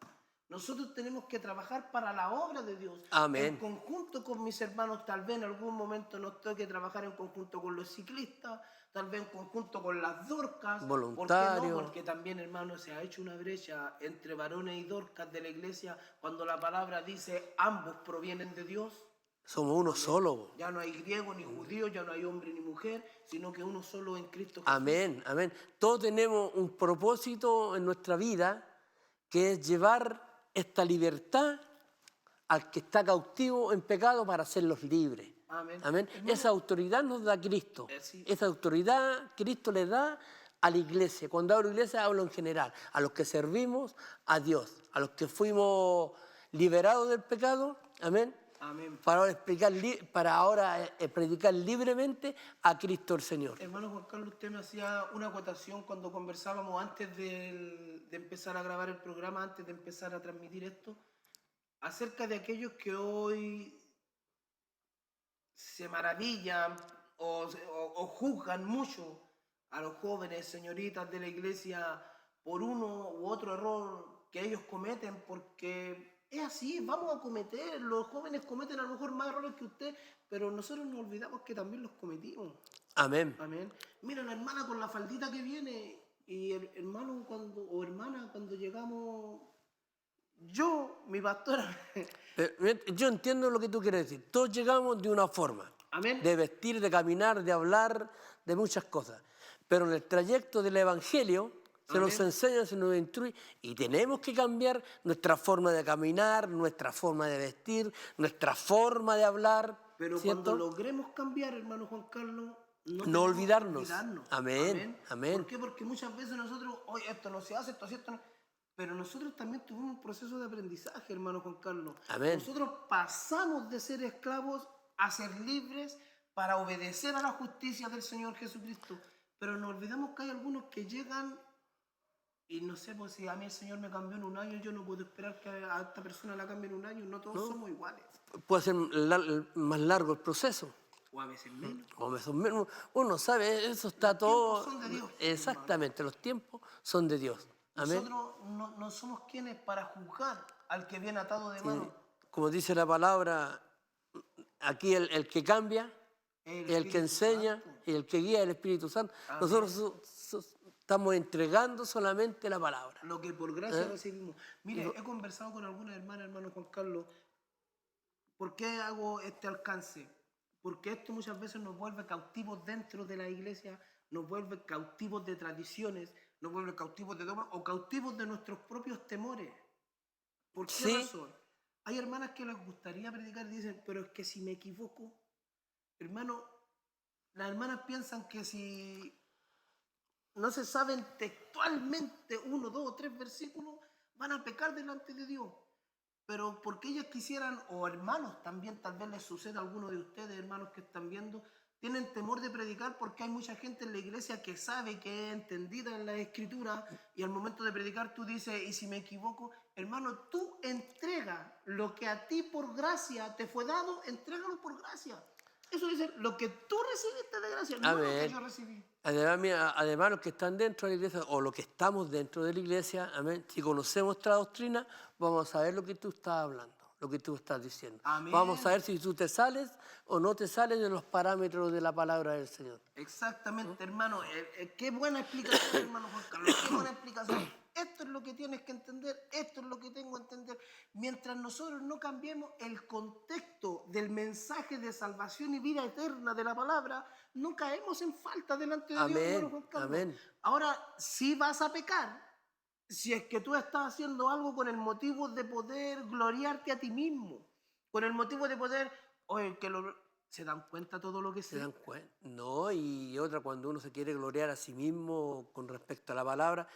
Speaker 3: Nosotros tenemos que trabajar para la obra de Dios.
Speaker 4: Amén.
Speaker 3: En conjunto con mis hermanos, tal vez en algún momento nos toque trabajar en conjunto con los ciclistas, tal vez en conjunto con las dorcas.
Speaker 4: Voluntarios.
Speaker 3: ¿Por qué no? Porque también, hermano, se ha hecho una brecha entre varones y dorcas de la iglesia cuando la palabra dice ambos provienen de Dios.
Speaker 4: Somos uno solo.
Speaker 3: Ya no hay griego ni judío, ya no hay hombre ni mujer, sino que uno solo en Cristo Jesús.
Speaker 4: Amén, amén. Todos tenemos un propósito en nuestra vida que es llevar esta libertad al que está cautivo en pecado para hacerlos libres.
Speaker 3: Amén.
Speaker 4: Amén. Esa autoridad nos da Cristo.
Speaker 3: Sí.
Speaker 4: Esa autoridad Cristo le da a la iglesia. Cuando hablo de iglesia hablo en general. A los que servimos a Dios. A los que fuimos liberados del pecado. Amén.
Speaker 3: Amén.
Speaker 4: Para ahora predicar libremente a Cristo el Señor.
Speaker 3: Hermano Juan Carlos, usted me hacía una acotación cuando conversábamos antes de empezar a grabar el programa, antes de empezar a transmitir esto, acerca de aquellos que hoy se maravillan o juzgan mucho a los jóvenes, señoritas de la iglesia, por uno u otro error que ellos cometen, porque es así, vamos a cometer, los jóvenes cometen a lo mejor más errores que usted, pero nosotros nos olvidamos que también los cometimos.
Speaker 4: Amén.
Speaker 3: Amén. Mira, la hermana con la faldita que viene y el hermano o hermana cuando llegamos, mi pastora.
Speaker 4: Yo entiendo lo que tú quieres decir. Todos llegamos de una forma.
Speaker 3: Amén.
Speaker 4: De vestir, de caminar, de hablar, de muchas cosas. Pero en el trayecto del Evangelio se
Speaker 3: Amén.
Speaker 4: nos enseña, se nos instruye y tenemos que cambiar nuestra forma de caminar, nuestra forma de vestir, nuestra forma de hablar.
Speaker 3: Pero
Speaker 4: ¿cierto?
Speaker 3: cuando logremos cambiar, hermano Juan Carlos,
Speaker 4: No
Speaker 3: tenemos que
Speaker 4: olvidarnos. Amén,
Speaker 3: Amén.
Speaker 4: amén.
Speaker 3: ¿Por qué? Porque muchas veces nosotros, oye, esto no se hace, esto no. Pero nosotros también tuvimos un proceso de aprendizaje, hermano Juan Carlos.
Speaker 4: Amén.
Speaker 3: Nosotros pasamos de ser esclavos a ser libres para obedecer a la justicia del Señor Jesucristo. Pero nos olvidamos que hay algunos que llegan y no sé, pues si a mí el Señor me cambió en un año, yo no puedo esperar que a esta persona la cambie en un año. No todos somos iguales.
Speaker 4: Puede ser más largo el proceso.
Speaker 3: O a veces menos.
Speaker 4: O eso mismo, uno sabe, eso está todo.
Speaker 3: son de Dios,
Speaker 4: Exactamente, los tiempos son de Dios. Amén.
Speaker 3: Nosotros no somos quienes para juzgar al que viene atado de mano.
Speaker 4: Como dice la palabra, aquí el que cambia, el que enseña y el que guía es el Espíritu Santo.
Speaker 3: Amén.
Speaker 4: Nosotros estamos entregando solamente la palabra.
Speaker 3: Lo que por gracia recibimos. Mire, he conversado con algunas hermanas, hermano Juan Carlos. ¿Por qué hago este alcance? Porque esto muchas veces nos vuelve cautivos dentro de la iglesia, nos vuelve cautivos de tradiciones, nos vuelve cautivos de dogmas o cautivos de nuestros propios temores. ¿Por qué
Speaker 4: Sí.
Speaker 3: razón? Hay hermanas que les gustaría predicar y dicen, pero es que si me equivoco, hermano, las hermanas piensan que si no se saben textualmente 1, 2 o 3 versículos, van a pecar delante de Dios. Pero porque ellas quisieran, o hermanos también, tal vez les suceda a alguno de ustedes, hermanos que están viendo, tienen temor de predicar porque hay mucha gente en la iglesia que sabe, que es entendida en la escritura, y al momento de predicar tú dices, y si me equivoco, hermano, tú entrega lo que a ti por gracia te fue dado, entrégalo por gracia. Eso dice, lo que tú recibiste de gracia, no lo que yo recibí.
Speaker 4: Además, los que están dentro de la iglesia o los que estamos dentro de la iglesia, amén, si conocemos nuestra doctrina, vamos a saber lo que tú estás hablando, lo que tú estás diciendo.
Speaker 3: Amén.
Speaker 4: Vamos a ver si tú te sales o no te sales de los parámetros de la palabra del Señor.
Speaker 3: Exactamente, hermano. Qué buena explicación, hermano Juan Carlos. Qué buena explicación. esto es lo que tienes que entender, esto es lo que tengo que entender. Mientras nosotros no cambiemos el contexto del mensaje de salvación y vida eterna de la palabra, no caemos en falta delante de Dios, hermano
Speaker 4: Amén,
Speaker 3: Juan Carlos.
Speaker 4: amén.
Speaker 3: Ahora, sí vas a pecar si es que tú estás haciendo algo con el motivo de poder gloriarte a ti mismo, con el motivo de poder, oye, ¿se dan cuenta todo lo que
Speaker 4: ¿Se
Speaker 3: sé?
Speaker 4: dan cuenta? No, y otra, cuando uno se quiere gloriar a sí mismo con respecto a la palabra,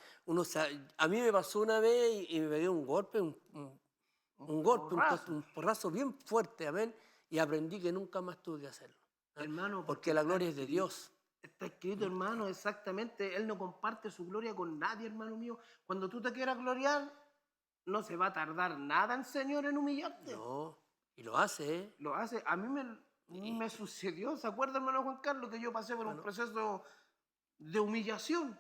Speaker 4: a mí me pasó una vez y me pegué un golpe, un golpe,
Speaker 3: porrazo.
Speaker 4: un porrazo bien fuerte, amén, y aprendí que nunca más tuve que hacerlo. ¿eh?
Speaker 3: Hermano,
Speaker 4: Porque la gloria es de Dios.
Speaker 3: Está escrito, hermano, exactamente. Él no comparte su gloria con nadie, hermano mío. Cuando tú te quieras gloriar, no se va a tardar nada el Señor en humillarte.
Speaker 4: No, y lo hace, ¿eh?
Speaker 3: Lo hace. A mí me sucedió, ¿se acuerda, hermano Juan Carlos, que yo pasé por un proceso de humillación?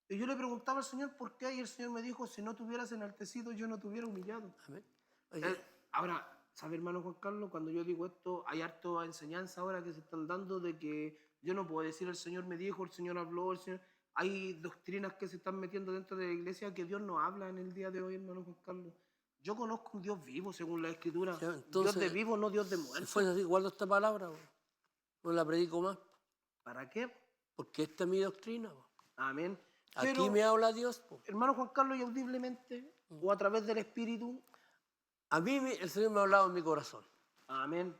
Speaker 3: Y yo le preguntaba al Señor por qué, y el Señor me dijo, si no te hubieras enaltecido, yo no te hubiera humillado.
Speaker 4: Amén. Oye,
Speaker 3: Ahora, ¿sabe, hermano Juan Carlos? Cuando yo digo esto, hay harta enseñanza ahora que se están dando de que yo no puedo decir el Señor me dijo, el Señor habló, el Señor... Hay doctrinas que se están metiendo dentro de la iglesia que Dios no habla en el día de hoy, hermano Juan Carlos. Yo conozco un Dios vivo, según la Escritura.
Speaker 4: ya, entonces,
Speaker 3: Dios de vivo, no Dios de
Speaker 4: si
Speaker 3: muerto.
Speaker 4: fuese así, guardo esta palabra, no la predico más,
Speaker 3: ¿Para qué?
Speaker 4: porque esta es mi doctrina.
Speaker 3: Amén.
Speaker 4: Aquí
Speaker 3: Pero,
Speaker 4: me habla Dios. Po.
Speaker 3: hermano Juan Carlos, y audiblemente, o a través del Espíritu,
Speaker 4: A mí el Señor me ha hablado en mi corazón.
Speaker 3: amén.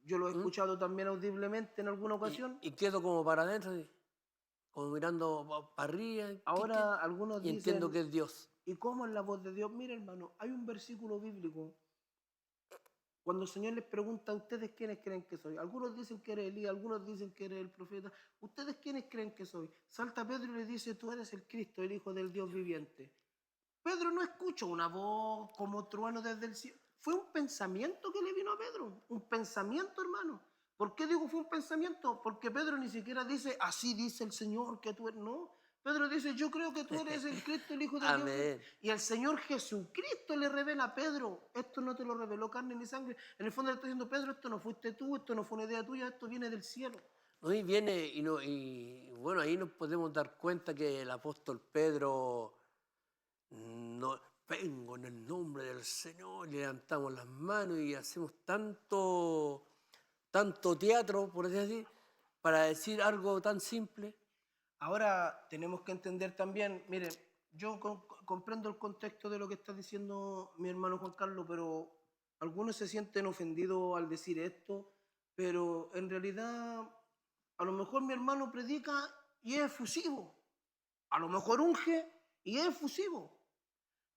Speaker 3: Yo lo he escuchado también audiblemente en alguna ocasión.
Speaker 4: Y quedo como para adentro, así, como mirando para arriba.
Speaker 3: Ahora algunos
Speaker 4: y entiendo que
Speaker 3: dicen,
Speaker 4: es Dios.
Speaker 3: ¿y cómo es la voz de Dios? Mira, hermano, hay un versículo bíblico. Cuando el Señor les pregunta a ustedes quiénes creen que soy. Algunos dicen que eres Elías, algunos dicen que eres el profeta. ¿Ustedes quiénes creen que soy? Salta Pedro y le dice, tú eres el Cristo, el Hijo del Dios viviente. Pedro no escuchó una voz como trueno desde el cielo. Fue un pensamiento que le vino a Pedro. Un pensamiento, hermano. ¿Por qué digo fue un pensamiento? Porque Pedro ni siquiera dice, así dice el Señor que tú eres. No. Pedro dice, yo creo que tú eres el Cristo, el Hijo de Dios.
Speaker 4: Amén.
Speaker 3: Y el Señor Jesucristo le revela a Pedro, esto no te lo reveló carne ni sangre. En el fondo le está diciendo, Pedro, esto no fuiste tú, esto no fue una idea tuya, esto viene del cielo.
Speaker 4: ¿No? Y viene, y bueno, ahí nos podemos dar cuenta que el apóstol Pedro, no, vengo en el nombre del Señor, y levantamos las manos y hacemos tanto teatro, por así decir, para decir algo tan simple.
Speaker 3: Ahora tenemos que entender también, miren, yo comprendo el contexto de lo que está diciendo mi hermano Juan Carlos, pero algunos se sienten ofendidos al decir esto, pero en realidad a lo mejor mi hermano predica y es efusivo, a lo mejor unge y es efusivo,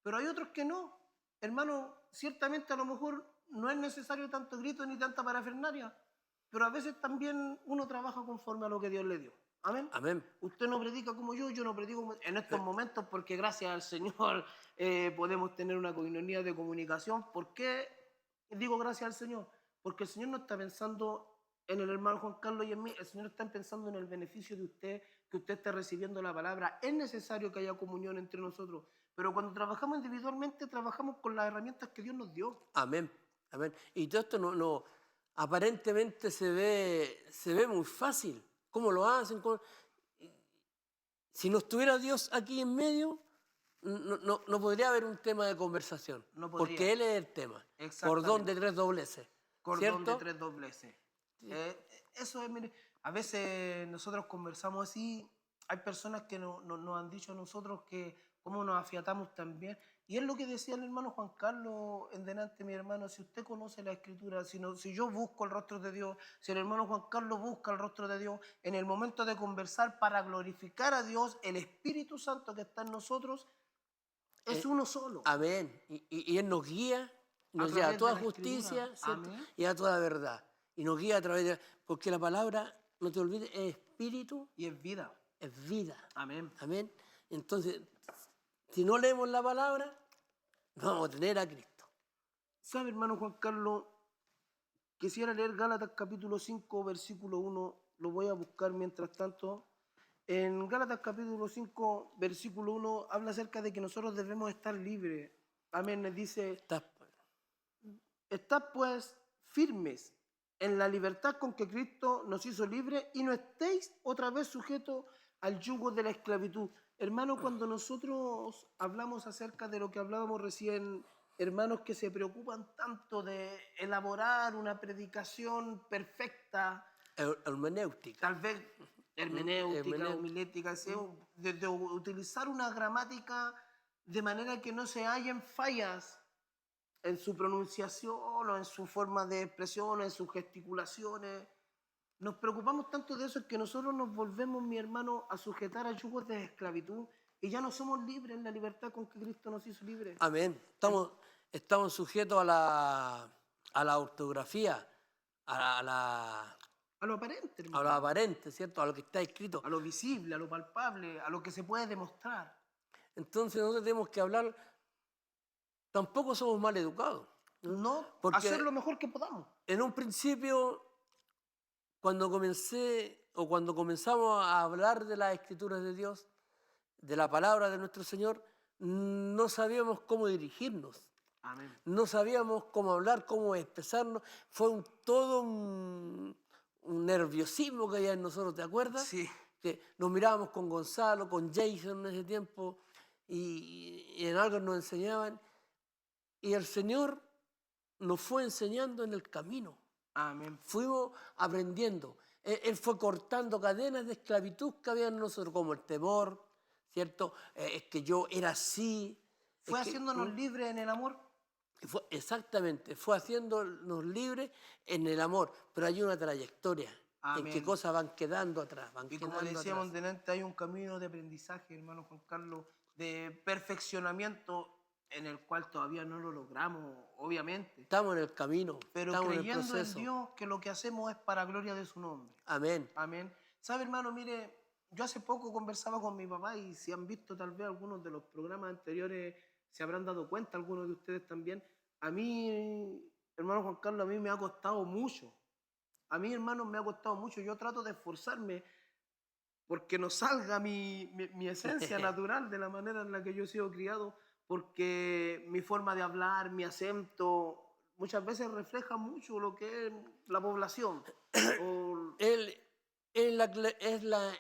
Speaker 3: pero hay otros que no. Hermano, ciertamente a lo mejor no es necesario tanto grito ni tanta parafernalia, pero a veces también uno trabaja conforme a lo que Dios le dio. Amén.
Speaker 4: Amén.
Speaker 3: Usted no predica como yo no predico en estos momentos porque gracias al Señor podemos tener una coinonía de comunicación. ¿Por qué digo gracias al Señor? Porque el Señor no está pensando en el hermano Juan Carlos y en mí, el Señor está pensando en el beneficio de usted, que usted esté recibiendo la palabra. Es necesario que haya comunión entre nosotros, pero cuando trabajamos individualmente, trabajamos con las herramientas que Dios nos dio.
Speaker 4: Amén. Amén. Y todo esto no aparentemente se ve muy fácil. ¿Cómo lo hacen? Si no estuviera Dios aquí en medio, no podría haber un tema de conversación.
Speaker 3: No podría.
Speaker 4: Porque Él es el tema. Cordón de tres dobleces.
Speaker 3: Cordón
Speaker 4: ¿cierto?
Speaker 3: de tres dobleces. Eso es, mire, a veces nosotros conversamos así, hay personas que nos han dicho a nosotros que cómo nos afiatamos también. Y es lo que decía el hermano Juan Carlos en delante, mi hermano, si usted conoce la Escritura, si yo busco el rostro de Dios, si el hermano Juan Carlos busca el rostro de Dios, en el momento de conversar para glorificar a Dios, el Espíritu Santo que está en nosotros es uno solo.
Speaker 4: Amén. Y Él nos guía, nos
Speaker 3: través
Speaker 4: guía a toda
Speaker 3: de la
Speaker 4: justicia,
Speaker 3: Escritura.
Speaker 4: ¿cierto?
Speaker 3: Amén.
Speaker 4: Y a toda verdad. Y nos guía a través de... Porque la palabra, no te olvides, es espíritu,
Speaker 3: Y es vida.
Speaker 4: es vida.
Speaker 3: Amén.
Speaker 4: Amén. Entonces, si no leemos la palabra, no vamos a tener a Cristo.
Speaker 3: ¿Sabe, hermano Juan Carlos? Quisiera leer Gálatas capítulo 5, versículo 1. Lo voy a buscar mientras tanto. En Gálatas capítulo 5, versículo 1, habla acerca de que nosotros debemos estar libres. Amén. Dice, estad pues firmes en la libertad con que Cristo nos hizo libres y no estéis otra vez sujetos al yugo de la esclavitud. Hermano, cuando nosotros hablamos acerca de lo que hablábamos recién, hermanos que se preocupan tanto de elaborar una predicación perfecta,
Speaker 4: Hermenéutica.
Speaker 3: tal vez hermenéutica,
Speaker 4: Hermenéutica.
Speaker 3: homilética, de utilizar una gramática de manera que no se hallen fallas en su pronunciación o en su forma de expresión, en sus gesticulaciones. Nos preocupamos tanto de eso que nosotros nos volvemos, mi hermano, a sujetar a yugos de esclavitud y ya no somos libres en la libertad con que Cristo nos hizo libres.
Speaker 4: Amén. Estamos sujetos a la ortografía, a
Speaker 3: A lo aparente,
Speaker 4: lo
Speaker 3: hermano,
Speaker 4: aparente, ¿cierto? A lo que está escrito.
Speaker 3: a lo visible, a lo palpable, a lo que se puede demostrar.
Speaker 4: Entonces nosotros tenemos que hablar, tampoco somos mal educados.
Speaker 3: No
Speaker 4: Porque
Speaker 3: hacer lo mejor que podamos.
Speaker 4: en un principio, cuando comenzamos a hablar de las escrituras de Dios, de la palabra de nuestro Señor, no sabíamos cómo dirigirnos.
Speaker 3: Amén.
Speaker 4: No sabíamos cómo hablar, cómo expresarnos. Fue todo un nerviosismo que había en nosotros, ¿te acuerdas?
Speaker 3: Sí.
Speaker 4: Que nos mirábamos con Gonzalo, con Jason en ese tiempo, y en algo nos enseñaban. Y el Señor nos fue enseñando en el camino.
Speaker 3: Amén.
Speaker 4: Fuimos aprendiendo. Él fue cortando cadenas de esclavitud que había en nosotros, como el temor, ¿cierto? Es que yo era así.
Speaker 3: Fue
Speaker 4: es que-
Speaker 3: haciéndonos libres en el amor.
Speaker 4: Exactamente, fue haciéndonos libres en el amor, pero hay una trayectoria en que
Speaker 3: Amén.
Speaker 4: cosas van quedando atrás, van
Speaker 3: Y como
Speaker 4: quedando
Speaker 3: decíamos
Speaker 4: atrás.
Speaker 3: delante, hay un camino de aprendizaje, hermano Juan Carlos, de perfeccionamiento en el cual todavía no lo logramos, obviamente.
Speaker 4: Estamos en el camino,
Speaker 3: Pero
Speaker 4: estamos en el
Speaker 3: creyendo en
Speaker 4: proceso.
Speaker 3: Dios que lo que hacemos es para gloria de su nombre.
Speaker 4: Amén.
Speaker 3: Amén. ¿Sabe, hermano? Mire, yo hace poco conversaba con mi papá y si han visto tal vez algunos de los programas anteriores, se habrán dado cuenta, algunos de ustedes también. A mí, hermano Juan Carlos, a mí me ha costado mucho. A mí, hermano, me ha costado mucho. Yo trato de esforzarme porque no salga mi esencia natural de la manera en la que yo he sido criado, porque mi forma de hablar, mi acento, muchas veces refleja mucho lo que es la población. O-
Speaker 4: Él es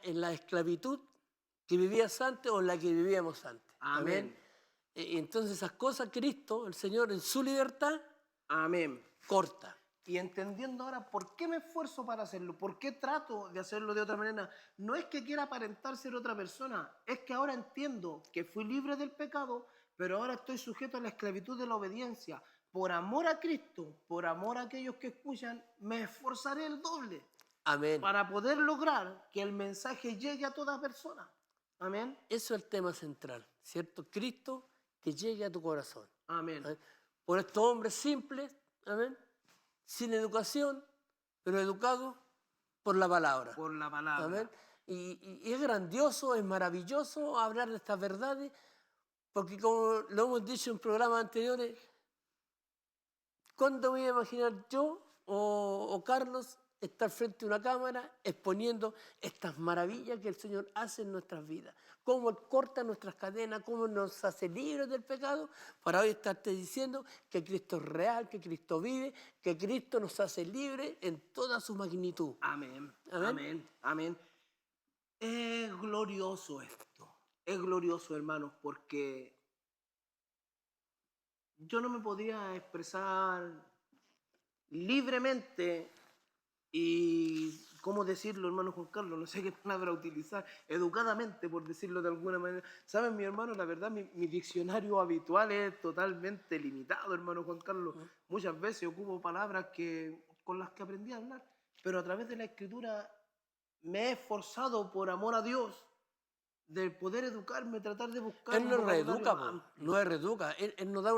Speaker 4: en la esclavitud que vivías antes o en la que vivíamos antes.
Speaker 3: Amén.
Speaker 4: Y entonces esas cosas, Cristo, el Señor, en su libertad,
Speaker 3: Amén.
Speaker 4: corta.
Speaker 3: Y entendiendo ahora por qué me esfuerzo para hacerlo, por qué trato de hacerlo de otra manera, no es que quiera aparentar ser otra persona, es que ahora entiendo que fui libre del pecado, pero ahora estoy sujeto a la esclavitud de la obediencia. Por amor a Cristo, por amor a aquellos que escuchan, me esforzaré el doble
Speaker 4: Amén.
Speaker 3: para poder lograr que el mensaje llegue a toda persona. Amén.
Speaker 4: Eso es el tema central, ¿cierto? Cristo que llegue a tu corazón.
Speaker 3: Amén.
Speaker 4: ¿Amén? Por estos hombres simples, amén, sin educación, pero educados por la palabra.
Speaker 3: Por la palabra.
Speaker 4: Amén. Y es grandioso, es maravilloso hablar de estas verdades, porque como lo hemos dicho en programas anteriores, ¿cuándo me voy a imaginar yo o Carlos estar frente a una cámara exponiendo estas maravillas que el Señor hace en nuestras vidas? Cómo Él corta nuestras cadenas, cómo nos hace libres del pecado, para hoy estarte diciendo que Cristo es real, que Cristo vive, que Cristo nos hace libres en toda su magnitud.
Speaker 3: Amén.
Speaker 4: Amén.
Speaker 3: Amén. Amén. Es glorioso esto. Es glorioso, hermanos, porque yo no me podría expresar libremente y, ¿cómo decirlo, hermano Juan Carlos? No sé qué palabra utilizar, educadamente, por decirlo de alguna manera. ¿Saben, mi hermano? La verdad, mi diccionario habitual es totalmente limitado, hermano Juan Carlos. Muchas veces ocupo palabras con las que aprendí a hablar, pero a través de la escritura me he esforzado por amor a Dios de poder educarme, tratar de buscar
Speaker 4: Él
Speaker 3: un
Speaker 4: nos
Speaker 3: vocabulario
Speaker 4: reeduca,
Speaker 3: amplio.
Speaker 4: nos reeduca. Él nos da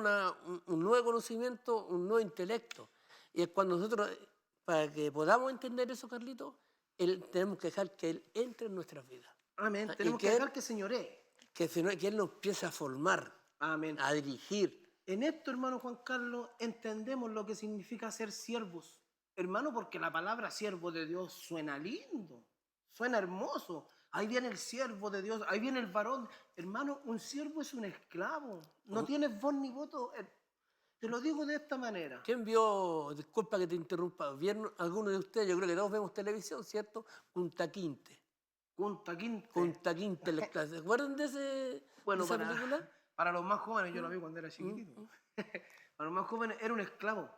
Speaker 4: un nuevo conocimiento, un nuevo intelecto. Y es cuando nosotros, para que podamos entender eso, Carlito, tenemos que dejar que Él entre en nuestras vidas.
Speaker 3: Amén.
Speaker 4: Y
Speaker 3: Tenemos
Speaker 4: que
Speaker 3: que
Speaker 4: Él-
Speaker 3: dejar que señoree.
Speaker 4: Que Él nos empiece a formar,
Speaker 3: Amén.
Speaker 4: a dirigir.
Speaker 3: En esto, hermano Juan Carlos, entendemos lo que significa ser siervos. Hermano, porque la palabra siervo de Dios suena lindo, suena hermoso. Ahí viene el siervo de Dios, ahí viene el varón. Hermano, un siervo es un esclavo. No tienes voz ni voto. Te lo digo de esta manera.
Speaker 4: ¿Quién vio, disculpa que te interrumpa, vieron algunos de ustedes, yo creo que todos vemos televisión, ¿cierto? Punta Quinte.
Speaker 3: Kunta Kinte.
Speaker 4: Kunta Kinte. ¿Se acuerdan de
Speaker 3: Bueno,
Speaker 4: esa película?
Speaker 3: para los más jóvenes, yo la vi cuando era chiquitito. Para los más jóvenes era un esclavo.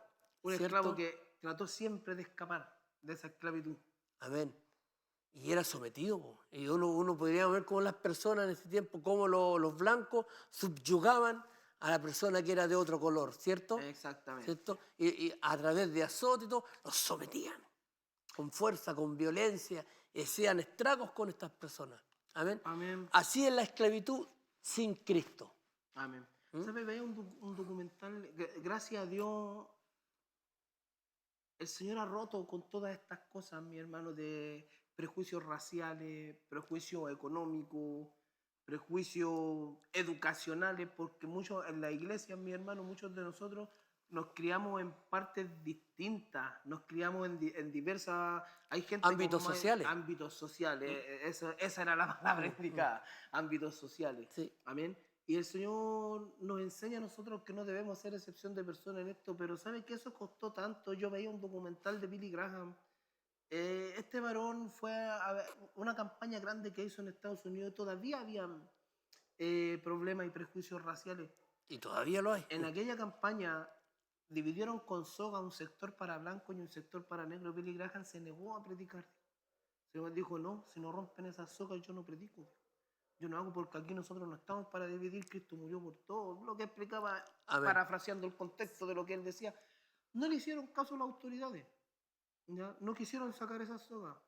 Speaker 3: Un
Speaker 4: ¿Cierto?
Speaker 3: esclavo que trató siempre de escapar de esa esclavitud.
Speaker 4: Amén. Y era sometido. Po. Y uno podría ver cómo las personas en ese tiempo, cómo los blancos subyugaban a la persona que era de otro color, ¿cierto?
Speaker 3: Exactamente.
Speaker 4: ¿Cierto? Y a través de azote y todo, los sometían. Con fuerza, con violencia, y hacían estragos con estas personas. Amén.
Speaker 3: Amén.
Speaker 4: Así es la esclavitud sin Cristo.
Speaker 3: Amén. ¿Sabes? Veía un documental, gracias a Dios, el Señor ha roto con todas estas cosas, mi hermano, de prejuicios raciales, prejuicios económicos, prejuicios educacionales, porque muchos en la iglesia, mi hermano, muchos de nosotros nos criamos en partes distintas, nos criamos en diversas... Hay gente
Speaker 4: Ámbitos sociales.
Speaker 3: Ámbitos sociales, esa era la palabra indicada, ámbitos sociales.
Speaker 4: Sí.
Speaker 3: Amén. Y el Señor nos enseña a nosotros que no debemos ser excepción de personas en esto, pero ¿sabe que eso costó tanto? Yo veía un documental de Billy Graham. Este varón fue a ver una campaña grande que hizo en Estados Unidos. Todavía habían problemas y prejuicios raciales.
Speaker 4: Y todavía lo hay.
Speaker 3: En aquella campaña dividieron con soga un sector para blancos y un sector para negros. Billy Graham se negó a predicar. El Señor dijo, no, si no rompen esas sogas yo no predico. Yo no hago porque aquí nosotros no estamos para dividir, Cristo murió por todo. Lo que explicaba,
Speaker 4: Amén.
Speaker 3: parafraseando el contexto de lo que él decía. No le hicieron caso a las autoridades. ¿Ya? No quisieron sacar esa soga.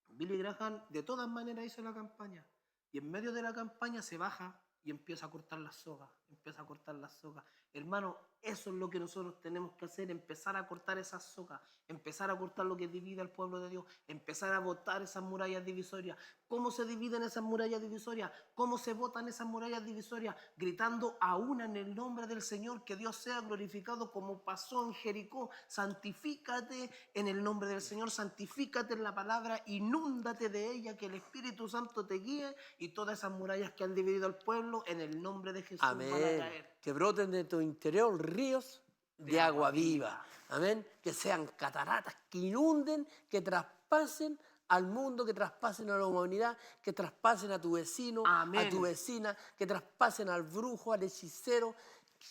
Speaker 3: Billy Graham de todas maneras hizo la campaña. Y en medio de la campaña se baja y empieza a cortar las sogas. Empieza a cortar las sogas. Hermano, eso es lo que nosotros tenemos que hacer, empezar a cortar esas sogas, empezar a cortar lo que divide al pueblo de Dios, empezar a botar esas murallas divisorias. ¿Cómo se dividen esas murallas divisorias? ¿Cómo se botan esas murallas divisorias? Gritando a una en el nombre del Señor, que Dios sea glorificado como pasó en Jericó. Santifícate en el nombre del Señor, santifícate en la palabra, inúndate de ella, que el Espíritu Santo te guíe y todas esas murallas que han dividido al pueblo, en el nombre de Jesús van a
Speaker 4: Amén.
Speaker 3: caer.
Speaker 4: Que broten de tu interior ríos de agua viva. Amén. Que sean cataratas, que inunden, que traspasen al mundo, que traspasen a la humanidad, que traspasen a tu vecino,
Speaker 3: Amén.
Speaker 4: a tu vecina, que traspasen al brujo, al hechicero,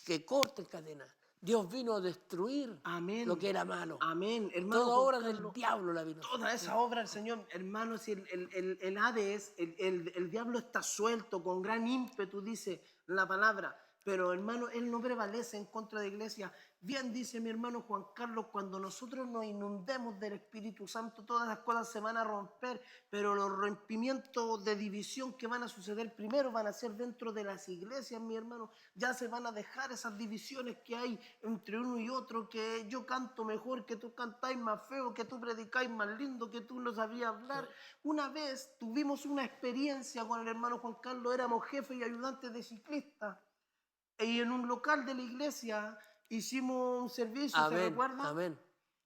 Speaker 4: que corten cadenas. Dios vino a destruir
Speaker 3: Amén.
Speaker 4: lo que era malo.
Speaker 3: Amén. Hermano,
Speaker 4: Toda
Speaker 3: Juan
Speaker 4: obra del
Speaker 3: Carlos,
Speaker 4: diablo la vino.
Speaker 3: toda esa obra del Señor, hermano, si el Hades, el diablo está suelto con gran ímpetu, dice la palabra, pero hermano, él no prevalece en contra de la iglesia. Bien dice mi hermano Juan Carlos, cuando nosotros nos inundemos del Espíritu Santo, todas las cosas se van a romper, pero los rompimientos de división que van a suceder primero van a ser dentro de las iglesias, mi hermano. Ya se van a dejar esas divisiones que hay entre uno y otro, que yo canto mejor, que tú cantáis más feo, que tú predicáis más lindo, que tú no sabías hablar. Una vez tuvimos una experiencia con el hermano Juan Carlos, éramos jefes y ayudantes de ciclistas, y en un local de la iglesia hicimos un servicio, ¿se
Speaker 4: Amén.
Speaker 3: recuerda?
Speaker 4: Amén.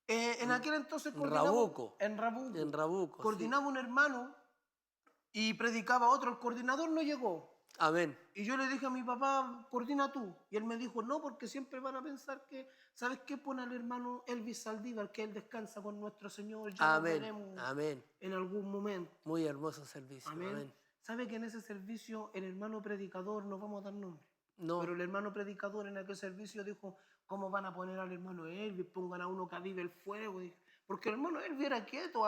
Speaker 3: En aquel entonces
Speaker 4: En
Speaker 3: coordinaba...
Speaker 4: Rabuco.
Speaker 3: En Rabuco.
Speaker 4: En Rabuco,
Speaker 3: Coordinaba un hermano y predicaba otro. El coordinador no llegó.
Speaker 4: Amén.
Speaker 3: Y yo le dije a mi papá, coordina tú. Y él me dijo, no, porque siempre van a pensar que, ¿sabes qué? Pone al hermano Elvis Saldívar, que él descansa con nuestro Señor. Ya lo
Speaker 4: Amén.
Speaker 3: veremos
Speaker 4: Amén.
Speaker 3: en algún momento.
Speaker 4: Muy hermoso servicio.
Speaker 3: Amén.
Speaker 4: Amén.
Speaker 3: ¿Sabe que en ese servicio el hermano predicador, no vamos a dar nombre,
Speaker 4: No.
Speaker 3: pero el hermano predicador en aquel servicio dijo, ¿cómo van a poner al hermano Elvis? Pongan a uno que avive el fuego. Dijo, porque el hermano Elvis era quieto,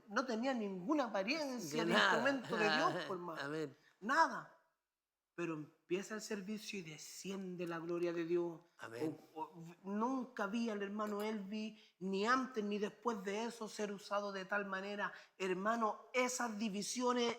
Speaker 3: no tenía ninguna apariencia de
Speaker 4: nada.
Speaker 3: instrumento de Dios, pues, hermano.
Speaker 4: Amén.
Speaker 3: Nada. Pero empieza el servicio y desciende la gloria de Dios.
Speaker 4: Amén.
Speaker 3: Nunca vi al hermano Elvis, ni antes ni después de eso, ser usado de tal manera. Hermano, esas divisiones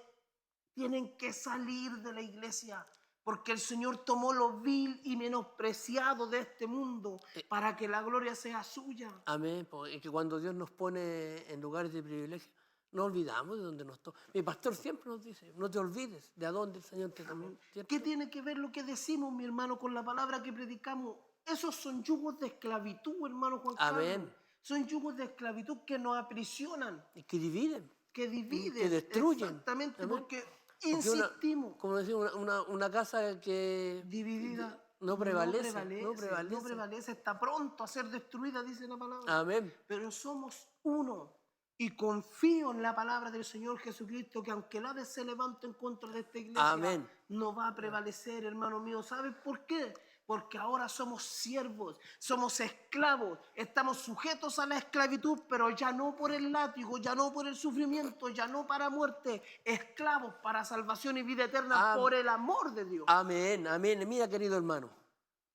Speaker 3: tienen que salir de la iglesia, porque el Señor tomó lo vil y menospreciado de este mundo para que la gloria sea suya.
Speaker 4: Amén. Y que cuando Dios nos pone en lugares de privilegio, no olvidamos de dónde nos toca. Mi pastor siempre nos dice, no te olvides de a dónde el Señor te tomó. ¿Cierto?
Speaker 3: ¿Qué tiene que ver lo que decimos, mi hermano, con la palabra que predicamos? Esos son yugos de esclavitud, hermano Juan Carlos.
Speaker 4: Amén.
Speaker 3: Son yugos de esclavitud que nos aprisionan,
Speaker 4: Y que dividen.
Speaker 3: que dividen.
Speaker 4: Que destruyen.
Speaker 3: Exactamente,
Speaker 4: Amén.
Speaker 3: porque
Speaker 4: Porque
Speaker 3: insistimos.
Speaker 4: como decimos, una casa que
Speaker 3: Dividida.
Speaker 4: no prevalece.
Speaker 3: No prevalece, está pronto a ser destruida, dice la palabra.
Speaker 4: Amén.
Speaker 3: Pero somos uno. Y confío en la palabra del Señor Jesucristo, que aunque el Hades se levante en contra de esta iglesia,
Speaker 4: Amén.
Speaker 3: no va a prevalecer, hermano mío. ¿Sabes por qué? Porque ahora somos siervos, somos esclavos, estamos sujetos a la esclavitud, pero ya no por el látigo, ya no por el sufrimiento, ya no para muerte, esclavos para salvación y vida eterna por el amor de Dios.
Speaker 4: Amén, amén. Mira, querido hermano,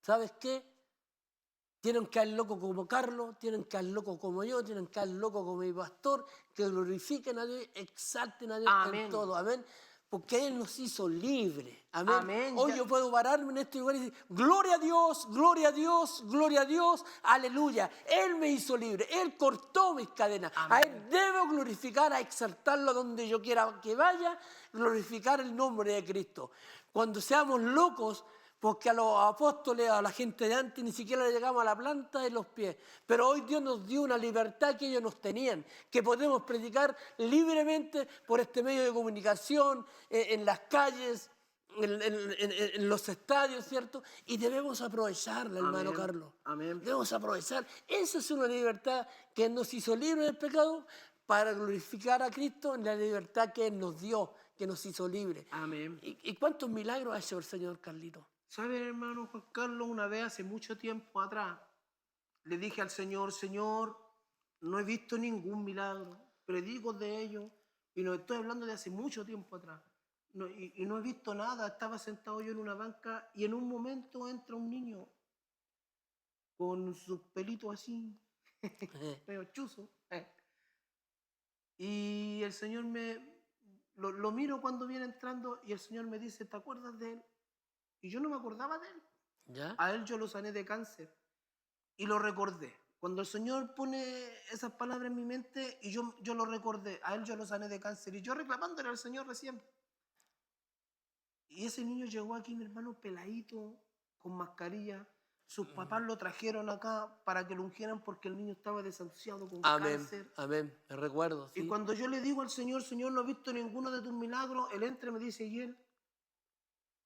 Speaker 4: ¿sabes qué? Tienen que al loco como Carlos, tienen que al loco como yo, tienen que al loco como mi pastor, que glorifiquen a Dios, exalten a Dios
Speaker 3: Amén.
Speaker 4: en todo, amén. Porque Él nos hizo libres, amén.
Speaker 3: Amén.
Speaker 4: Hoy
Speaker 3: Ya-
Speaker 4: yo puedo pararme en este lugar y decir, gloria a Dios, gloria a Dios, gloria a Dios, aleluya. Él me hizo libre, Él cortó mis cadenas. A Él debo glorificar, a exaltarlo donde yo quiera que vaya, glorificar el nombre de Cristo. Cuando seamos locos, porque a los apóstoles, a la gente de antes, ni siquiera le llegamos a la planta de los pies. Pero hoy Dios nos dio una libertad que ellos no tenían, que podemos predicar libremente por este medio de comunicación, en las calles, en los estadios, ¿cierto? Y debemos aprovecharla, hermano
Speaker 3: Amén.
Speaker 4: Carlos.
Speaker 3: Amén.
Speaker 4: Debemos aprovechar. Esa es una libertad que nos hizo libres del pecado para glorificar a Cristo en la libertad que Él nos dio, que nos hizo libres.
Speaker 3: Amén.
Speaker 4: ¿Y cuántos milagros ha hecho el Señor, Carlito?
Speaker 3: ¿Sabes, hermano Juan Carlos? Una vez, hace mucho tiempo atrás, le dije al Señor, Señor, no he visto ningún milagro, predico de ello, y no estoy hablando de hace mucho tiempo atrás. Y no he visto nada, estaba sentado yo en una banca y en un momento entra un niño con sus pelitos así, medio chuzo. Y el Señor lo miro cuando viene entrando y el Señor me dice, ¿te acuerdas de él? Y yo no me acordaba de él.
Speaker 4: ¿Ya?
Speaker 3: A él yo lo sané de cáncer y lo recordé. Cuando el Señor pone esas palabras en mi mente y yo lo recordé, a él yo lo sané de cáncer y yo reclamándole al Señor recién. Y ese niño llegó aquí, mi hermano, peladito, con mascarilla. Sus papás lo trajeron acá para que lo ungieran porque el niño estaba desahuciado con
Speaker 4: Amén,
Speaker 3: cáncer.
Speaker 4: amén, me recuerdo.
Speaker 3: Y
Speaker 4: Sí.
Speaker 3: cuando yo le digo al Señor, Señor, no he visto ninguno de tus milagros, él entra y me dice, ¿y él?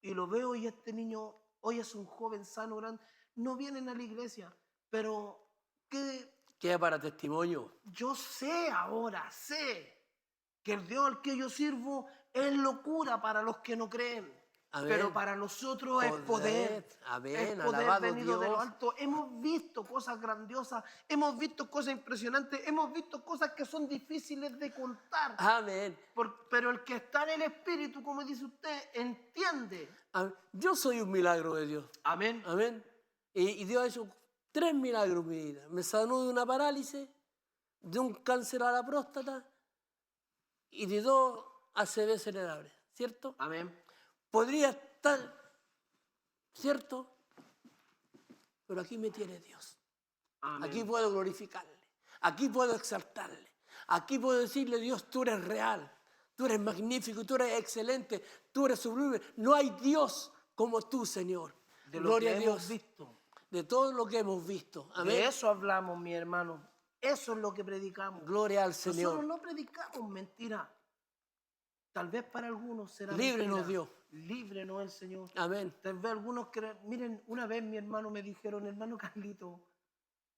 Speaker 3: Y lo veo y este niño hoy es un joven sano, grande. No vienen a la iglesia, pero que
Speaker 4: Queda para testimonio.
Speaker 3: yo sé ahora, sé que el Dios al que yo sirvo es locura para los que no creen.
Speaker 4: Amén.
Speaker 3: Pero para nosotros es poder.
Speaker 4: Amén,
Speaker 3: Es poder
Speaker 4: alabado
Speaker 3: venido de lo
Speaker 4: Dios.
Speaker 3: alto. Hemos visto cosas grandiosas, hemos visto cosas impresionantes, hemos visto cosas que son difíciles de contar.
Speaker 4: Amén.
Speaker 3: Pero el que está en el Espíritu, como dice usted, entiende.
Speaker 4: Amén. Yo soy un milagro de Dios.
Speaker 3: Amén.
Speaker 4: Amén. Y Dios ha hecho 3 milagros en mi vida. Me sanó de una parálisis, de un cáncer a la próstata y de 2 ACV cerebrales, ¿cierto?
Speaker 3: Amén.
Speaker 4: Podría estar, ¿cierto? Pero aquí me tiene Dios.
Speaker 3: Amén.
Speaker 4: Aquí puedo glorificarle. Aquí puedo exaltarle. Aquí puedo decirle, Dios, tú eres real. Tú eres magnífico, tú eres excelente, tú eres sublime. No hay Dios como tú, Señor.
Speaker 3: De lo
Speaker 4: Gloria
Speaker 3: que
Speaker 4: a
Speaker 3: hemos
Speaker 4: Dios.
Speaker 3: visto.
Speaker 4: De todo lo que hemos visto. Amén.
Speaker 3: De eso hablamos, mi hermano. Eso es lo que predicamos.
Speaker 4: Gloria al Señor.
Speaker 3: Nosotros no predicamos mentira. Tal vez para algunos será
Speaker 4: Líbrenos,
Speaker 3: mentira.
Speaker 4: Dios.
Speaker 3: Líbrenos el Señor.
Speaker 4: Amén.
Speaker 3: Tal vez algunos creen. Miren, una vez mi hermano me dijeron, hermano Carlito,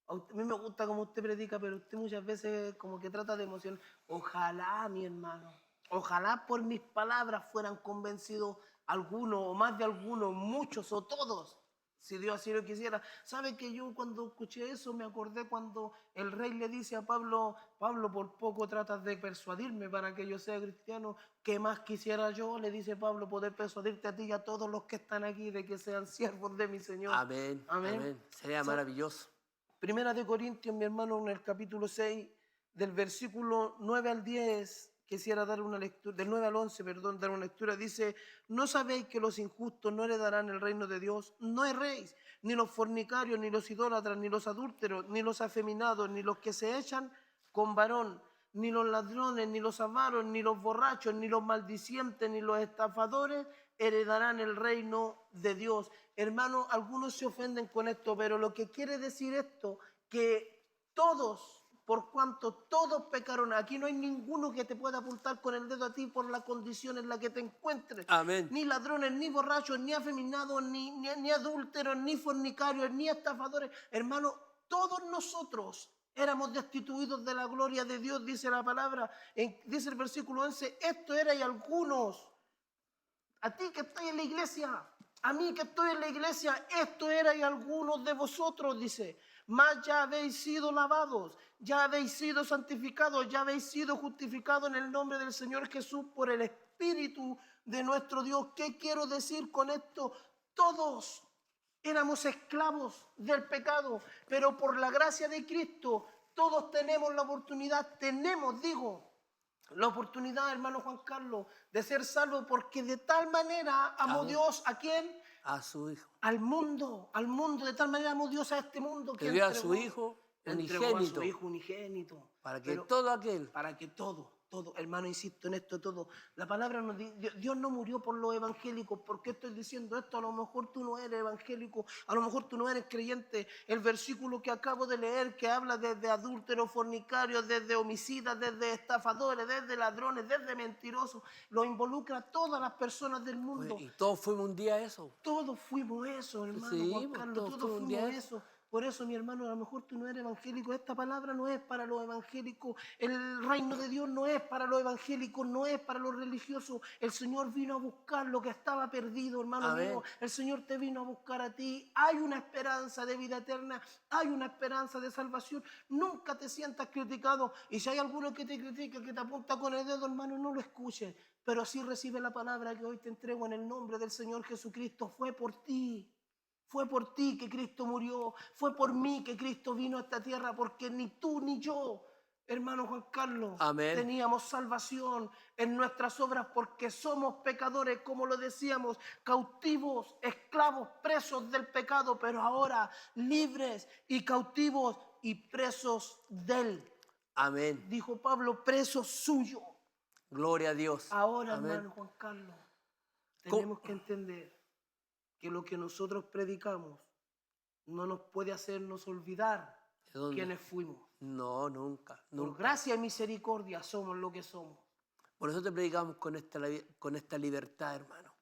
Speaker 3: a mí me gusta como usted predica, pero usted muchas veces como que trata de emoción. Ojalá, mi hermano, ojalá por mis palabras fueran convencidos algunos o más de algunos, muchos o todos, si Dios así lo quisiera. ¿Sabe que yo cuando escuché eso me acordé cuando el rey le dice a Pablo, Pablo, por poco tratas de persuadirme para que yo sea cristiano? ¿Qué más quisiera yo? Le dice Pablo, poder persuadirte a ti y a todos los que están aquí de que sean siervos de mi Señor.
Speaker 4: Amén.
Speaker 3: Amén.
Speaker 4: Amén. Sería maravilloso.
Speaker 3: Primera de Corintios, mi hermano, en el capítulo 6, del versículo 9 al 10, quisiera dar una lectura, del 9 al 11, perdón, dar una lectura. Dice, ¿no sabéis que los injustos no heredarán el reino de Dios? No erréis, ni los fornicarios, ni los idólatras, ni los adúlteros, ni los afeminados, ni los que se echan con varón, ni los ladrones, ni los avaros, ni los borrachos, ni los maldicientes, ni los estafadores heredarán el reino de Dios. Hermano, algunos se ofenden con esto, pero lo que quiere decir esto, que todos, por cuanto todos pecaron, aquí no hay ninguno que te pueda apuntar con el dedo a ti por la condición en la que te encuentres.
Speaker 4: Amén.
Speaker 3: Ni ladrones, ni borrachos, ni afeminados, ni adúlteros, ni fornicarios, ni estafadores. Hermano, todos nosotros Éramos destituidos de la gloria de Dios, dice la palabra. Dice el versículo 11, esto era y algunos. A ti que estás en la iglesia, a mí que estoy en la iglesia, esto era y algunos de vosotros, dice. Mas ya habéis sido lavados, ya habéis sido santificados, ya habéis sido justificados en el nombre del Señor Jesús por el Espíritu de nuestro Dios. ¿Qué quiero decir con esto? Todos éramos esclavos del pecado, pero por la gracia de Cristo todos tenemos la oportunidad, la oportunidad, hermano Juan Carlos, de ser salvos, porque de tal manera amó Dios ¿a quién?
Speaker 4: A su Hijo.
Speaker 3: Al mundo, de tal manera amó Dios a este mundo
Speaker 4: Que dio a su Hijo
Speaker 3: entregó a su
Speaker 4: unigénito.
Speaker 3: Hijo unigénito.
Speaker 4: Para que todo aquel.
Speaker 3: Para que todo, hermano, insisto en esto, todo. La palabra nos dice, Dios no murió por los evangélicos. ¿Por qué estoy diciendo esto? A lo mejor tú no eres evangélico, a lo mejor tú no eres creyente. El versículo que acabo de leer, que habla desde adúlteros, fornicarios, desde homicidas, desde estafadores, desde ladrones, desde mentirosos, lo involucra a todas las personas del mundo.
Speaker 4: Y todos fuimos un día eso.
Speaker 3: Todos fuimos eso, hermano
Speaker 4: Sí,
Speaker 3: Juan Carlos,
Speaker 4: todos
Speaker 3: todos
Speaker 4: fuimos un
Speaker 3: fuimos
Speaker 4: día
Speaker 3: eso. Por eso, mi hermano, a lo mejor tú no eres evangélico. Esta palabra no es para los evangélicos. El reino de Dios no es para los evangélicos, no es para los religiosos. El Señor vino a buscar lo que estaba perdido, hermano mío. El Señor te vino a buscar a ti. Hay una esperanza de vida eterna, hay una esperanza de salvación. Nunca te sientas criticado. Y si hay alguno que te critica, que te apunta con el dedo, hermano, no lo escuches. Pero sí recibe la palabra que hoy te entrego en el nombre del Señor Jesucristo. Fue por ti. Fue por ti que Cristo murió, fue por mí que Cristo vino a esta tierra, porque ni tú ni yo, hermano Juan Carlos, teníamos salvación en nuestras obras, porque somos pecadores, como lo decíamos, cautivos, esclavos, presos del pecado, pero ahora libres y cautivos y presos de él.
Speaker 4: Amén.
Speaker 3: Dijo Pablo, preso suyo.
Speaker 4: Gloria a Dios.
Speaker 3: Ahora,
Speaker 4: amén.
Speaker 3: Hermano Juan Carlos, tenemos que entender que lo que nosotros predicamos no nos puede hacernos olvidar quiénes fuimos.
Speaker 4: No, nunca.
Speaker 3: Por gracia y misericordia somos lo que somos.
Speaker 4: Por eso te predicamos con esta libertad, hermano.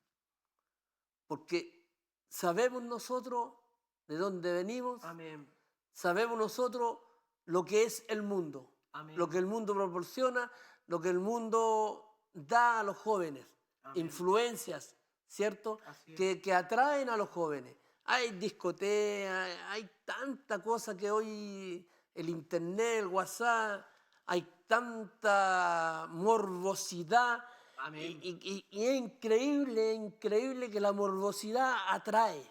Speaker 4: Porque sabemos nosotros de dónde venimos.
Speaker 3: Amén.
Speaker 4: Sabemos nosotros lo que es el mundo.
Speaker 3: Amén.
Speaker 4: Lo que el mundo proporciona, lo que el mundo da a los jóvenes.
Speaker 3: Amén.
Speaker 4: Influencias, ¿cierto? Que atraen a los jóvenes. Hay discotecas, hay tanta cosa que hoy, el internet, el WhatsApp, hay tanta morbosidad.
Speaker 3: Amén.
Speaker 4: Y es increíble que la morbosidad atrae,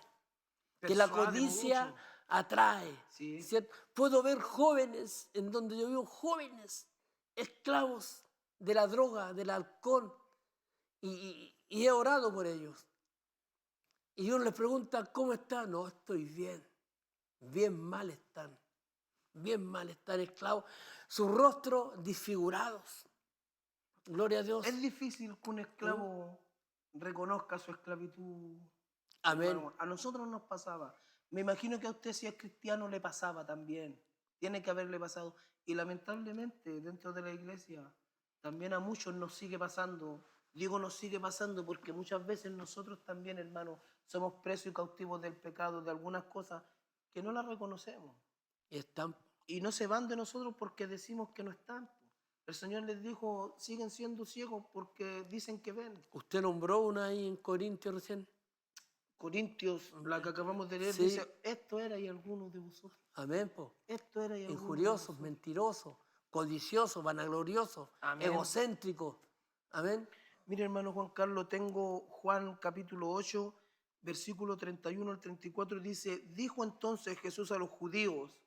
Speaker 4: que la codicia atrae.
Speaker 3: Sí.
Speaker 4: ¿Cierto? Puedo ver jóvenes, en donde yo veo jóvenes esclavos de la droga, del alcohol, y he orado por ellos. Y uno les pregunta, ¿cómo están? No, estoy bien. Bien mal están esclavos. Sus rostros disfigurados. Gloria a Dios.
Speaker 3: Es difícil que un esclavo reconozca su esclavitud.
Speaker 4: Amén.
Speaker 3: Bueno, a nosotros nos pasaba. Me imagino que a usted, si es cristiano, le pasaba también. Tiene que haberle pasado. Y lamentablemente, dentro de la iglesia, también a muchos nos sigue pasando. Digo, nos sigue pasando porque muchas veces nosotros también, hermanos, somos presos y cautivos del pecado, de algunas cosas que no las reconocemos. Y no se van de nosotros porque decimos que no están. El Señor les dijo, siguen siendo ciegos porque dicen que ven.
Speaker 4: ¿Usted nombró una ahí en Corintios recién?
Speaker 3: Corintios, la que acabamos de leer,
Speaker 4: sí.
Speaker 3: Dice, esto era y algunos de vosotros.
Speaker 4: Amén, po.
Speaker 3: Esto era y algunos
Speaker 4: Injuriosos,
Speaker 3: de vosotros.
Speaker 4: mentirosos, codiciosos, vanagloriosos,
Speaker 3: Amén.
Speaker 4: egocéntricos. Amén.
Speaker 3: Mire, hermano Juan Carlos, tengo Juan capítulo 8, versículo 31 al 34, dice, dijo entonces Jesús a los judíos,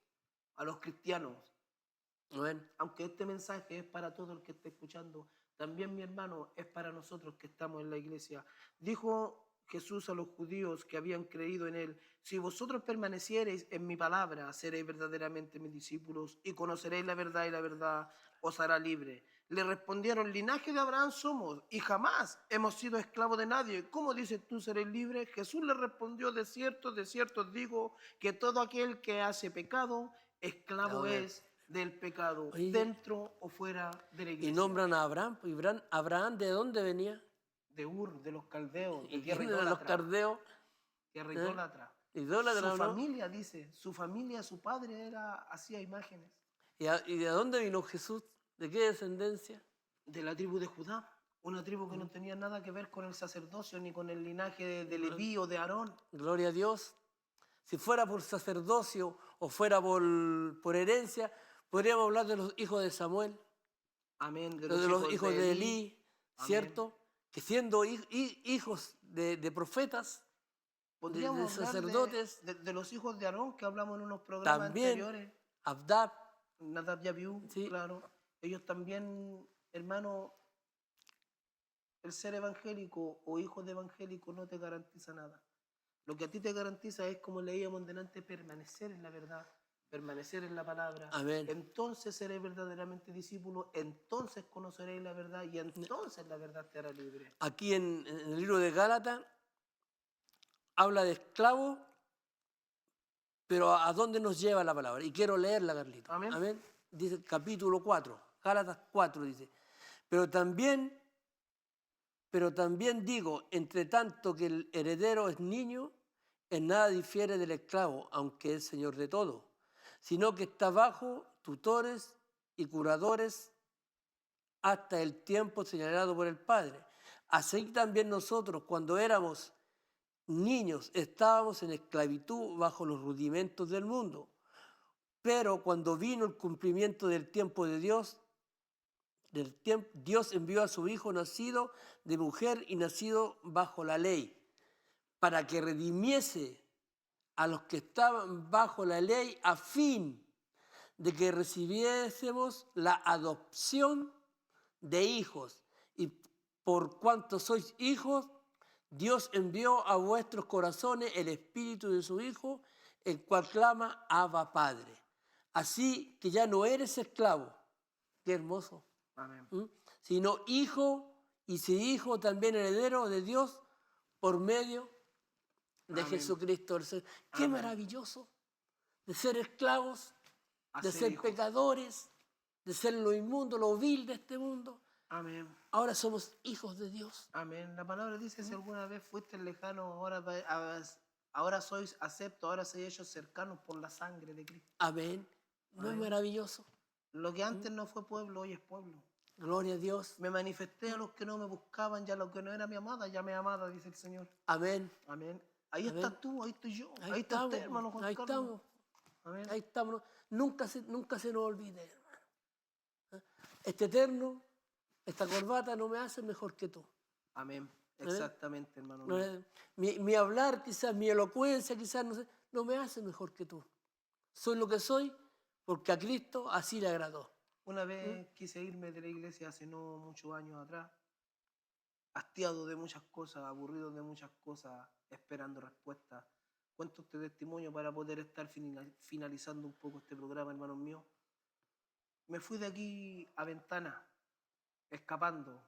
Speaker 3: a los cristianos,
Speaker 4: Amén.
Speaker 3: aunque este mensaje es para todo el que esté escuchando, también, mi hermano, es para nosotros que estamos en la iglesia. Dijo Jesús a los judíos que habían creído en él, si vosotros permaneciereis en mi palabra, seréis verdaderamente mis discípulos y conoceréis la verdad y la verdad os hará libre. Le respondieron, linaje de Abraham somos y jamás hemos sido esclavos de nadie. ¿Cómo dices tú seréis libre? Jesús le respondió, de cierto os digo que todo aquel que hace pecado, esclavo es del pecado, dentro o fuera de la iglesia.
Speaker 4: Y nombran a Abraham. ¿Abraham de dónde venía?
Speaker 3: De Ur, de los caldeos, de
Speaker 4: ¿Y
Speaker 3: tierra
Speaker 4: quién eran los
Speaker 3: idólatra.
Speaker 4: caldeos?
Speaker 3: Tierra idólatra.
Speaker 4: Idólatra,
Speaker 3: Su
Speaker 4: ¿no?
Speaker 3: familia, dice, su familia, su padre hacía imágenes.
Speaker 4: ¿Y de dónde vino Jesús? ¿De qué descendencia?
Speaker 3: De la tribu de Judá, una tribu que no tenía nada que ver con el sacerdocio ni con el linaje de Leví o de Aarón.
Speaker 4: Gloria a Dios. Si fuera por sacerdocio o fuera por herencia, podríamos hablar de los hijos de Samuel,
Speaker 3: Amén.
Speaker 4: de los hijos de Elí, ¿cierto? Que siendo hijos de profetas,
Speaker 3: Podríamos
Speaker 4: de
Speaker 3: hablar
Speaker 4: sacerdotes,
Speaker 3: de los hijos de Aarón que hablamos en unos programas
Speaker 4: también
Speaker 3: anteriores.
Speaker 4: Abdab,
Speaker 3: Nadab y Abiú,
Speaker 4: Sí.
Speaker 3: claro. Ellos también, hermano, el ser evangélico o hijo de evangélico no te garantiza nada. Lo que a ti te garantiza es, como leíamos delante, permanecer en la verdad, permanecer en la palabra.
Speaker 4: Amén.
Speaker 3: Entonces seré verdaderamente discípulo, entonces conoceréis la verdad y entonces la verdad te hará libre.
Speaker 4: aquí en el libro de Gálatas, habla de esclavo, pero ¿a dónde nos lleva la palabra? Y quiero leerla, Carlito.
Speaker 3: Amén.
Speaker 4: Dice capítulo 4, Gálatas 4 dice, pero también digo, entre tanto que el heredero es niño, en nada difiere del esclavo, aunque es señor de todo, sino que está bajo tutores y curadores hasta el tiempo señalado por el Padre. Así también nosotros, cuando éramos niños, estábamos en esclavitud bajo los rudimentos del mundo. Pero cuando vino el cumplimiento del tiempo de Dios, Dios envió a su Hijo nacido de mujer y nacido bajo la ley, para que redimiese a los que estaban bajo la ley, a fin de que recibiésemos la adopción de hijos. Y por cuanto sois hijos, Dios envió a vuestros corazones el espíritu de su Hijo, el cual clama, Abba, Padre. Así que ya no eres esclavo, qué hermoso,
Speaker 3: Amén.
Speaker 4: sino hijo, y si hijo, también heredero de Dios por medio de
Speaker 3: Amén.
Speaker 4: Jesucristo. Qué
Speaker 3: Amén.
Speaker 4: maravilloso de ser esclavos,
Speaker 3: A
Speaker 4: de
Speaker 3: ser
Speaker 4: ser
Speaker 3: hijos.
Speaker 4: pecadores, de ser lo inmundo, lo vil de este mundo.
Speaker 3: Amén.
Speaker 4: Ahora somos hijos de Dios.
Speaker 3: Amén. La palabra dice, si alguna vez fuiste lejano, ahora sois aceptos, ahora sois hechos cercanos por la sangre de Cristo.
Speaker 4: Amén. ¿No es
Speaker 3: Amén.
Speaker 4: maravilloso?
Speaker 3: Lo que antes no fue pueblo, hoy es pueblo.
Speaker 4: Gloria a Dios.
Speaker 3: Me manifesté a los que no me buscaban, ya lo que no era mi amada, ya me amada, dice el Señor.
Speaker 4: Amén.
Speaker 3: Amén. Ahí
Speaker 4: Amén.
Speaker 3: estás tú, ahí estoy yo,
Speaker 4: Ahí
Speaker 3: ahí está
Speaker 4: estamos,
Speaker 3: usted, hermano Juan
Speaker 4: ahí
Speaker 3: Carlos.
Speaker 4: estamos.
Speaker 3: Amén.
Speaker 4: Ahí estamos. Nunca se nos olvide, hermano. Este eterno, esta corbata no me hace mejor que tú.
Speaker 3: Amén. Exactamente, hermano.
Speaker 4: No es- mi hablar, quizás, mi elocuencia, quizás, no sé, no me hace mejor que tú. Soy lo que soy porque a Cristo así le agradó.
Speaker 3: Una vez quise irme de la iglesia hace no muchos años atrás, hastiado de muchas cosas, aburrido de muchas cosas, esperando respuestas. Cuento este testimonio para poder estar finalizando un poco este programa, hermanos míos. Me fui de aquí a Ventana, escapando,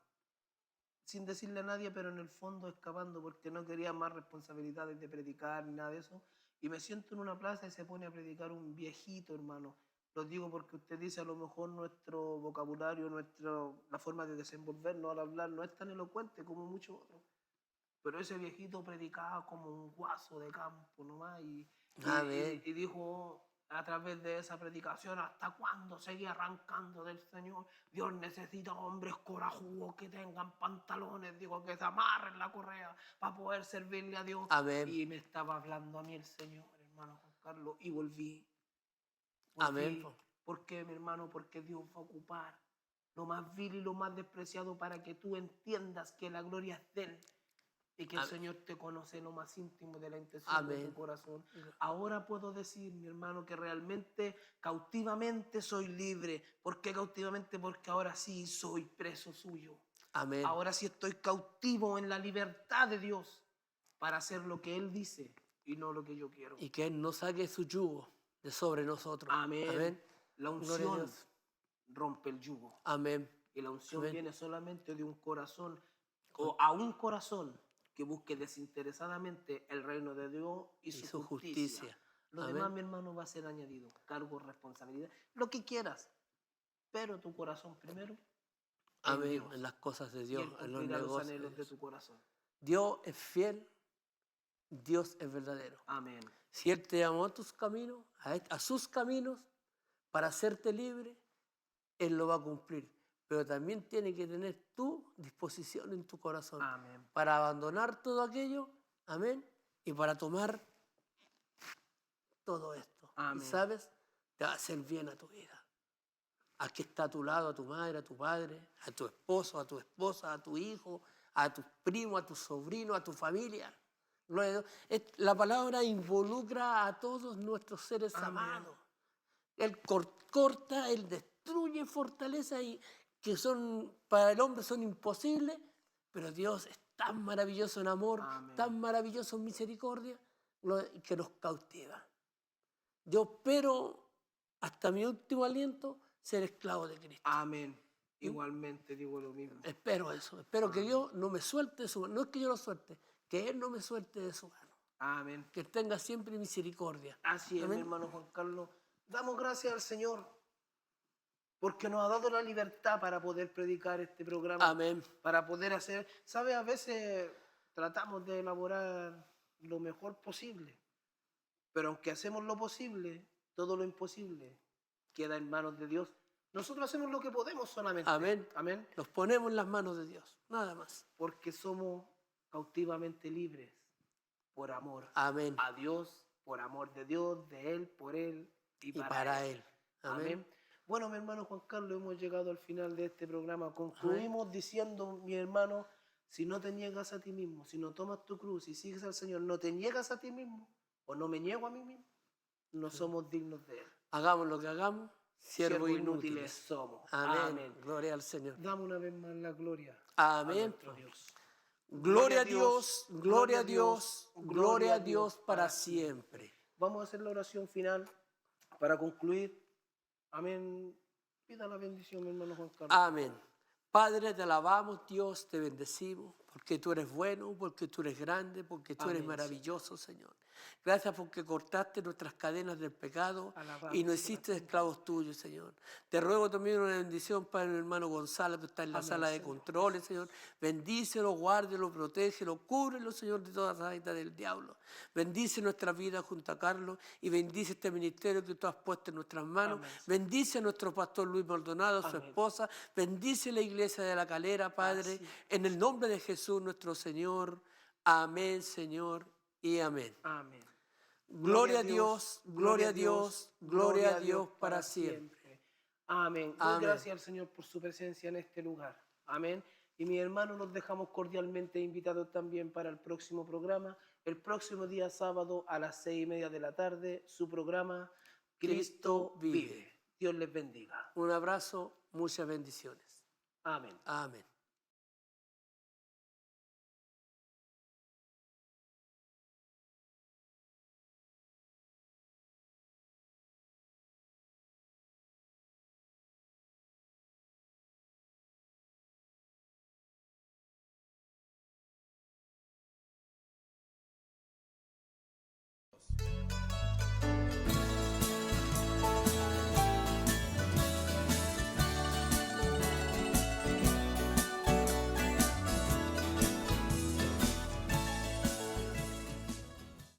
Speaker 3: sin decirle a nadie, pero en el fondo escapando, porque no quería más responsabilidades de predicar ni nada de eso. Y me siento en una plaza y se pone a predicar un viejito, hermano. Lo digo porque usted dice, a lo mejor nuestro vocabulario, la forma de desenvolvernos al hablar no es tan elocuente como muchos otros. Pero ese viejito predicaba como un guaso de campo nomás y dijo a través de esa predicación, ¿hasta cuándo seguía arrancando del Señor? Dios necesita hombres corajudos que tengan pantalones, digo, que se amarren la correa para poder servirle a Dios.
Speaker 4: Amén.
Speaker 3: Y me estaba hablando a mí el Señor, hermano Juan Carlos, y volví.
Speaker 4: Amén.
Speaker 3: ¿Por qué, mi hermano? Porque Dios va a ocupar lo más vil y lo más despreciado para que tú entiendas que la gloria es de Él y que el Señor te conoce lo más íntimo de la intención de tu corazón. Ahora puedo decir, mi hermano, que realmente, cautivamente soy libre. ¿Por qué cautivamente? Porque ahora sí soy preso suyo.
Speaker 4: Amén.
Speaker 3: Ahora sí estoy cautivo en la libertad de Dios para hacer lo que Él dice y no lo que yo quiero.
Speaker 4: Y que Él no saque su yugo de sobre nosotros.
Speaker 3: Amén.
Speaker 4: Amén.
Speaker 3: La
Speaker 4: Gloria a
Speaker 3: unción
Speaker 4: Dios.
Speaker 3: rompe el yugo.
Speaker 4: Amén.
Speaker 3: Y la unción
Speaker 4: Amén.
Speaker 3: viene solamente de un corazón, o a un corazón que busque desinteresadamente el reino de Dios y su justicia. Lo
Speaker 4: Amén.
Speaker 3: demás, mi hermano, va a ser añadido. Cargo, responsabilidad, lo que quieras. Pero tu corazón primero.
Speaker 4: Amén.
Speaker 3: Dios.
Speaker 4: En las cosas de
Speaker 3: Y
Speaker 4: Dios,
Speaker 3: Él
Speaker 4: en los
Speaker 3: cumplirá los
Speaker 4: negocios.
Speaker 3: anhelos
Speaker 4: de
Speaker 3: de
Speaker 4: Dios.
Speaker 3: tu corazón.
Speaker 4: Dios es fiel, Dios es verdadero.
Speaker 3: Amén.
Speaker 4: Si Él te llamó a tus caminos, a sus caminos, para hacerte libre, Él lo va a cumplir. Pero también tiene que tener tu disposición en tu corazón
Speaker 3: Amén.
Speaker 4: para abandonar todo aquello, amén, y para tomar todo esto.
Speaker 3: Amén.
Speaker 4: Y sabes, te va a hacer bien a tu vida. Aquí está a tu lado, a tu madre, a tu padre, a tu esposo, a tu esposa, a tu hijo, a tus primos, a tus sobrinos, a tu familia. La palabra involucra a todos nuestros seres
Speaker 3: Amén.
Speaker 4: amados. Él corta, Él destruye fortalezas que son para el hombre son imposibles, pero Dios es tan maravilloso en amor,
Speaker 3: Amén.
Speaker 4: tan maravilloso en misericordia, que nos cautiva. Yo espero hasta mi último aliento ser esclavo de Cristo.
Speaker 3: Amén. Igualmente digo lo mismo.
Speaker 4: Espero eso, espero que Dios no me suelte de su mano, no es que yo lo suelte, que Él no me suelte de su mano,
Speaker 3: Amén.
Speaker 4: que tenga siempre misericordia.
Speaker 3: Así es,
Speaker 4: Amén.
Speaker 3: mi hermano Juan Carlos. Damos gracias al Señor porque nos ha dado la libertad para poder predicar este programa.
Speaker 4: Amén.
Speaker 3: Para poder hacer, ¿sabes? A veces tratamos de elaborar lo mejor posible, pero aunque hacemos lo posible, todo lo imposible queda en manos de Dios. Nosotros hacemos lo que podemos solamente.
Speaker 4: Amén.
Speaker 3: Amén.
Speaker 4: Nos ponemos en las manos de Dios, nada más.
Speaker 3: Porque somos cautivamente libres por amor
Speaker 4: Amén.
Speaker 3: a Dios, por amor de Dios, de Él, por Él y
Speaker 4: Y
Speaker 3: para,
Speaker 4: para
Speaker 3: Él.
Speaker 4: Él. Amén.
Speaker 3: Bueno, mi hermano Juan Carlos, hemos llegado al final de este programa. Concluimos diciendo, mi hermano, si no te niegas a ti mismo, si no tomas tu cruz y sigues al Señor, no te niegas a ti mismo, o no me niego a mí mismo, no somos dignos de Él.
Speaker 4: Hagamos lo que hagamos, siervos inútiles.
Speaker 3: somos.
Speaker 4: Amén. Gloria al Señor.
Speaker 3: Damos una vez más la gloria a
Speaker 4: Amén.
Speaker 3: nuestro Dios.
Speaker 4: Gloria a Dios, gloria a Dios, gloria a Dios para siempre.
Speaker 3: Vamos a hacer la oración final para concluir. Amén. Pida la bendición, mi hermano Juan Carlos.
Speaker 4: Amén. Padre, te alabamos, Dios, te bendecimos, porque tú eres bueno, porque tú eres grande, porque tú eres
Speaker 3: Amén,
Speaker 4: maravilloso, Señor. Gracias porque cortaste nuestras cadenas del pecado
Speaker 3: Alabado
Speaker 4: y nos
Speaker 3: sea
Speaker 4: hiciste esclavos tuyos, Señor. Te ruego también una bendición para mi hermano Gonzalo, que está en la
Speaker 3: Amén,
Speaker 4: sala de
Speaker 3: Señor.
Speaker 4: controles, Señor. Bendícelo, guárdelo, protégelo, cúbrelo, Señor, de todas las saitas del diablo. Bendice nuestra vida junto a Carlos y bendice este ministerio que tú has puesto en nuestras manos.
Speaker 3: Amén, Señor.
Speaker 4: Bendice a nuestro pastor Luis Maldonado, a su
Speaker 3: Amén.
Speaker 4: esposa. Bendice la iglesia de La Calera, Padre.
Speaker 3: Así.
Speaker 4: En el nombre de Jesús, nuestro Señor. Amén, Señor, y amén.
Speaker 3: Amén.
Speaker 4: Gloria a Dios, gloria a Dios, gloria a Dios para siempre.
Speaker 3: Amén. Doy
Speaker 4: Amén.
Speaker 3: gracias al Señor por su presencia en este lugar. Amén. Y mis hermanos, los dejamos cordialmente invitados también para el próximo programa. El próximo día sábado a las 6:30 de la tarde, su programa Cristo vive. Dios les bendiga.
Speaker 4: Un abrazo, muchas bendiciones.
Speaker 3: Amén.
Speaker 4: Amén.